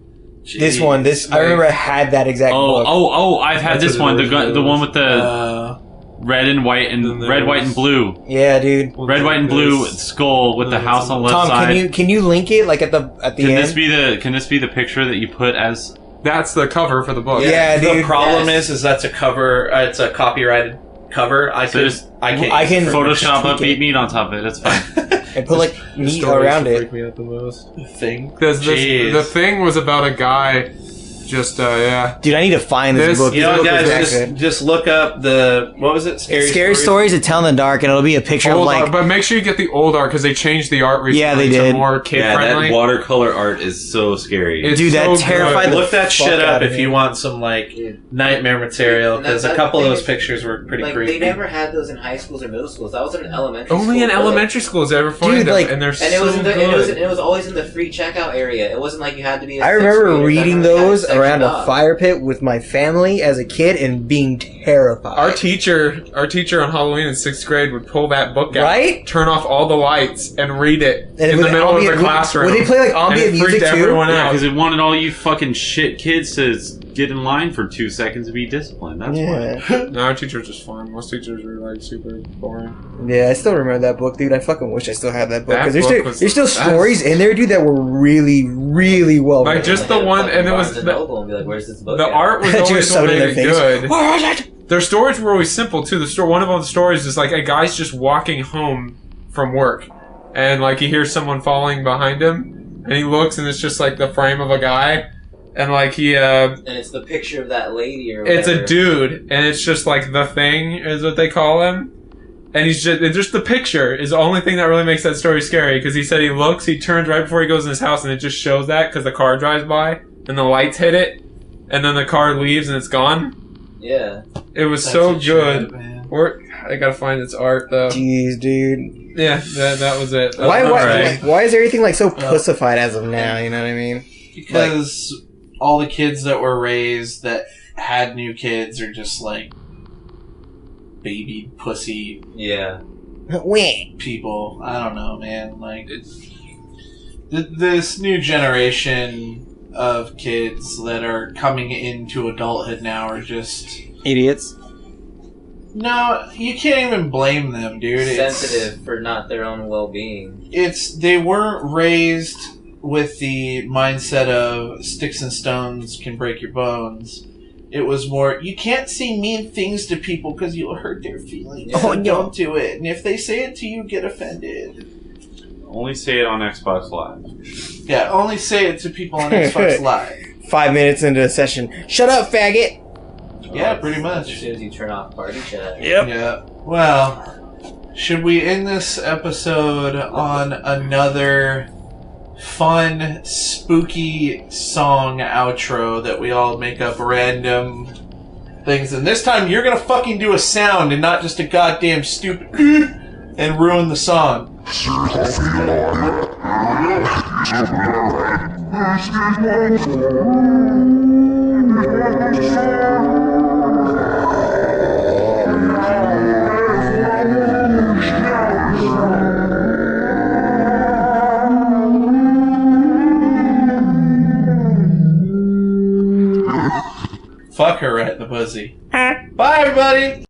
This one, I remember I had that exact book. I've had That's this what one. it The one with the red and white and then red, white, and blue. Yeah, dude. Red, white, and blue skull with the house on the left Tom, side. can you link it like at the Can end? this be the picture that you put as? That's the cover for the book. Yeah, The dude. problem is that's a cover. It's a copyrighted cover. I can Photoshop tweak it. Upbeatmeat on top of it. It's fine. and put like The meat stories around that it. freak me out the most. thing. Because the thing was about a guy. Just yeah. Dude, I need to find this book. You This know, book was guys, that good. just look up the what was it? Scary stories to tell in the dark, and it'll be a picture of Old like. art, but make sure you get the old art because they changed the art recently Yeah, they to did. more kid Yeah, friendly. that watercolor art is so scary. It's Dude, that so terrified good. the Look that fuck shit out up of if me. you want some like nightmare material, And because a that's couple of the those thing is, pictures were pretty Like, creepy. they never had those in high schools or middle schools. That was in elementary Only school. in elementary schools ever find Dude, them, like- and they're And so it was in the, good. it was always in the free checkout area. It wasn't like you had to be. I remember reading those around a fire pit with my family as a kid and being terrified. Our teacher on Halloween in 6th grade would pull that book out, Right? turn off all the lights, and read it And in with the middle of the ambient- classroom. would they play, like, And ambient it freaked music, too? everyone Yeah, out. because it wanted all you fucking shit kids to get in line for 2 seconds to be disciplined. That's why. Yeah. No, our teacher was just fun. Most teachers were like super boring. Yeah, I still remember that book, dude. I fucking wish I still had that book. That Because book was- there's still that's- stories in there, dude, that were really, really well Like, written. just the one, and it was and the be like, "Where's this book?" the at?" art was Just always shoved what it in made their it face. good. Where is it? Their stories were always simple too. One of the stories is like a guy's just walking home from work, and like he hears someone falling behind him, and he looks, and it's just like the frame of a guy, and like he and it's the picture of that lady or whatever. It's a dude, and it's just like the thing is what they call him. And he's just the picture is the only thing that really makes that story scary, because he said he turns right before he goes in his house, and it just shows that because the car drives by and the lights hit it, and then the car leaves and it's gone. Yeah, it was so good. I gotta find its art though. Jeez, dude. Yeah, that was it. Why is everything like so pussified as of now? You know what I mean? Because all the kids that were raised that had new kids are just like baby pussy people. I don't know, man. Like this new generation of kids that are coming into adulthood now are just idiots. No, you can't even blame them, dude. Sensitive for not their own well-being. They weren't raised with the mindset of sticks and stones can break your bones. It was more, you can't say mean things to people because you'll hurt their feelings. So don't do it. And if they say it to you, get offended. Only say it on Xbox Live. Yeah, only say it to people on Xbox Live. 5 minutes into a session. Shut up, faggot! Yeah, pretty much. As soon as you turn off party chat. Yep. Yeah. Well, should we end this episode on another fun, spooky song outro that we all make up random things? And this time you're gonna fucking do a sound and not just a goddamn stupid and ruin the song. Fuck her right in the pussy. Bye, everybody!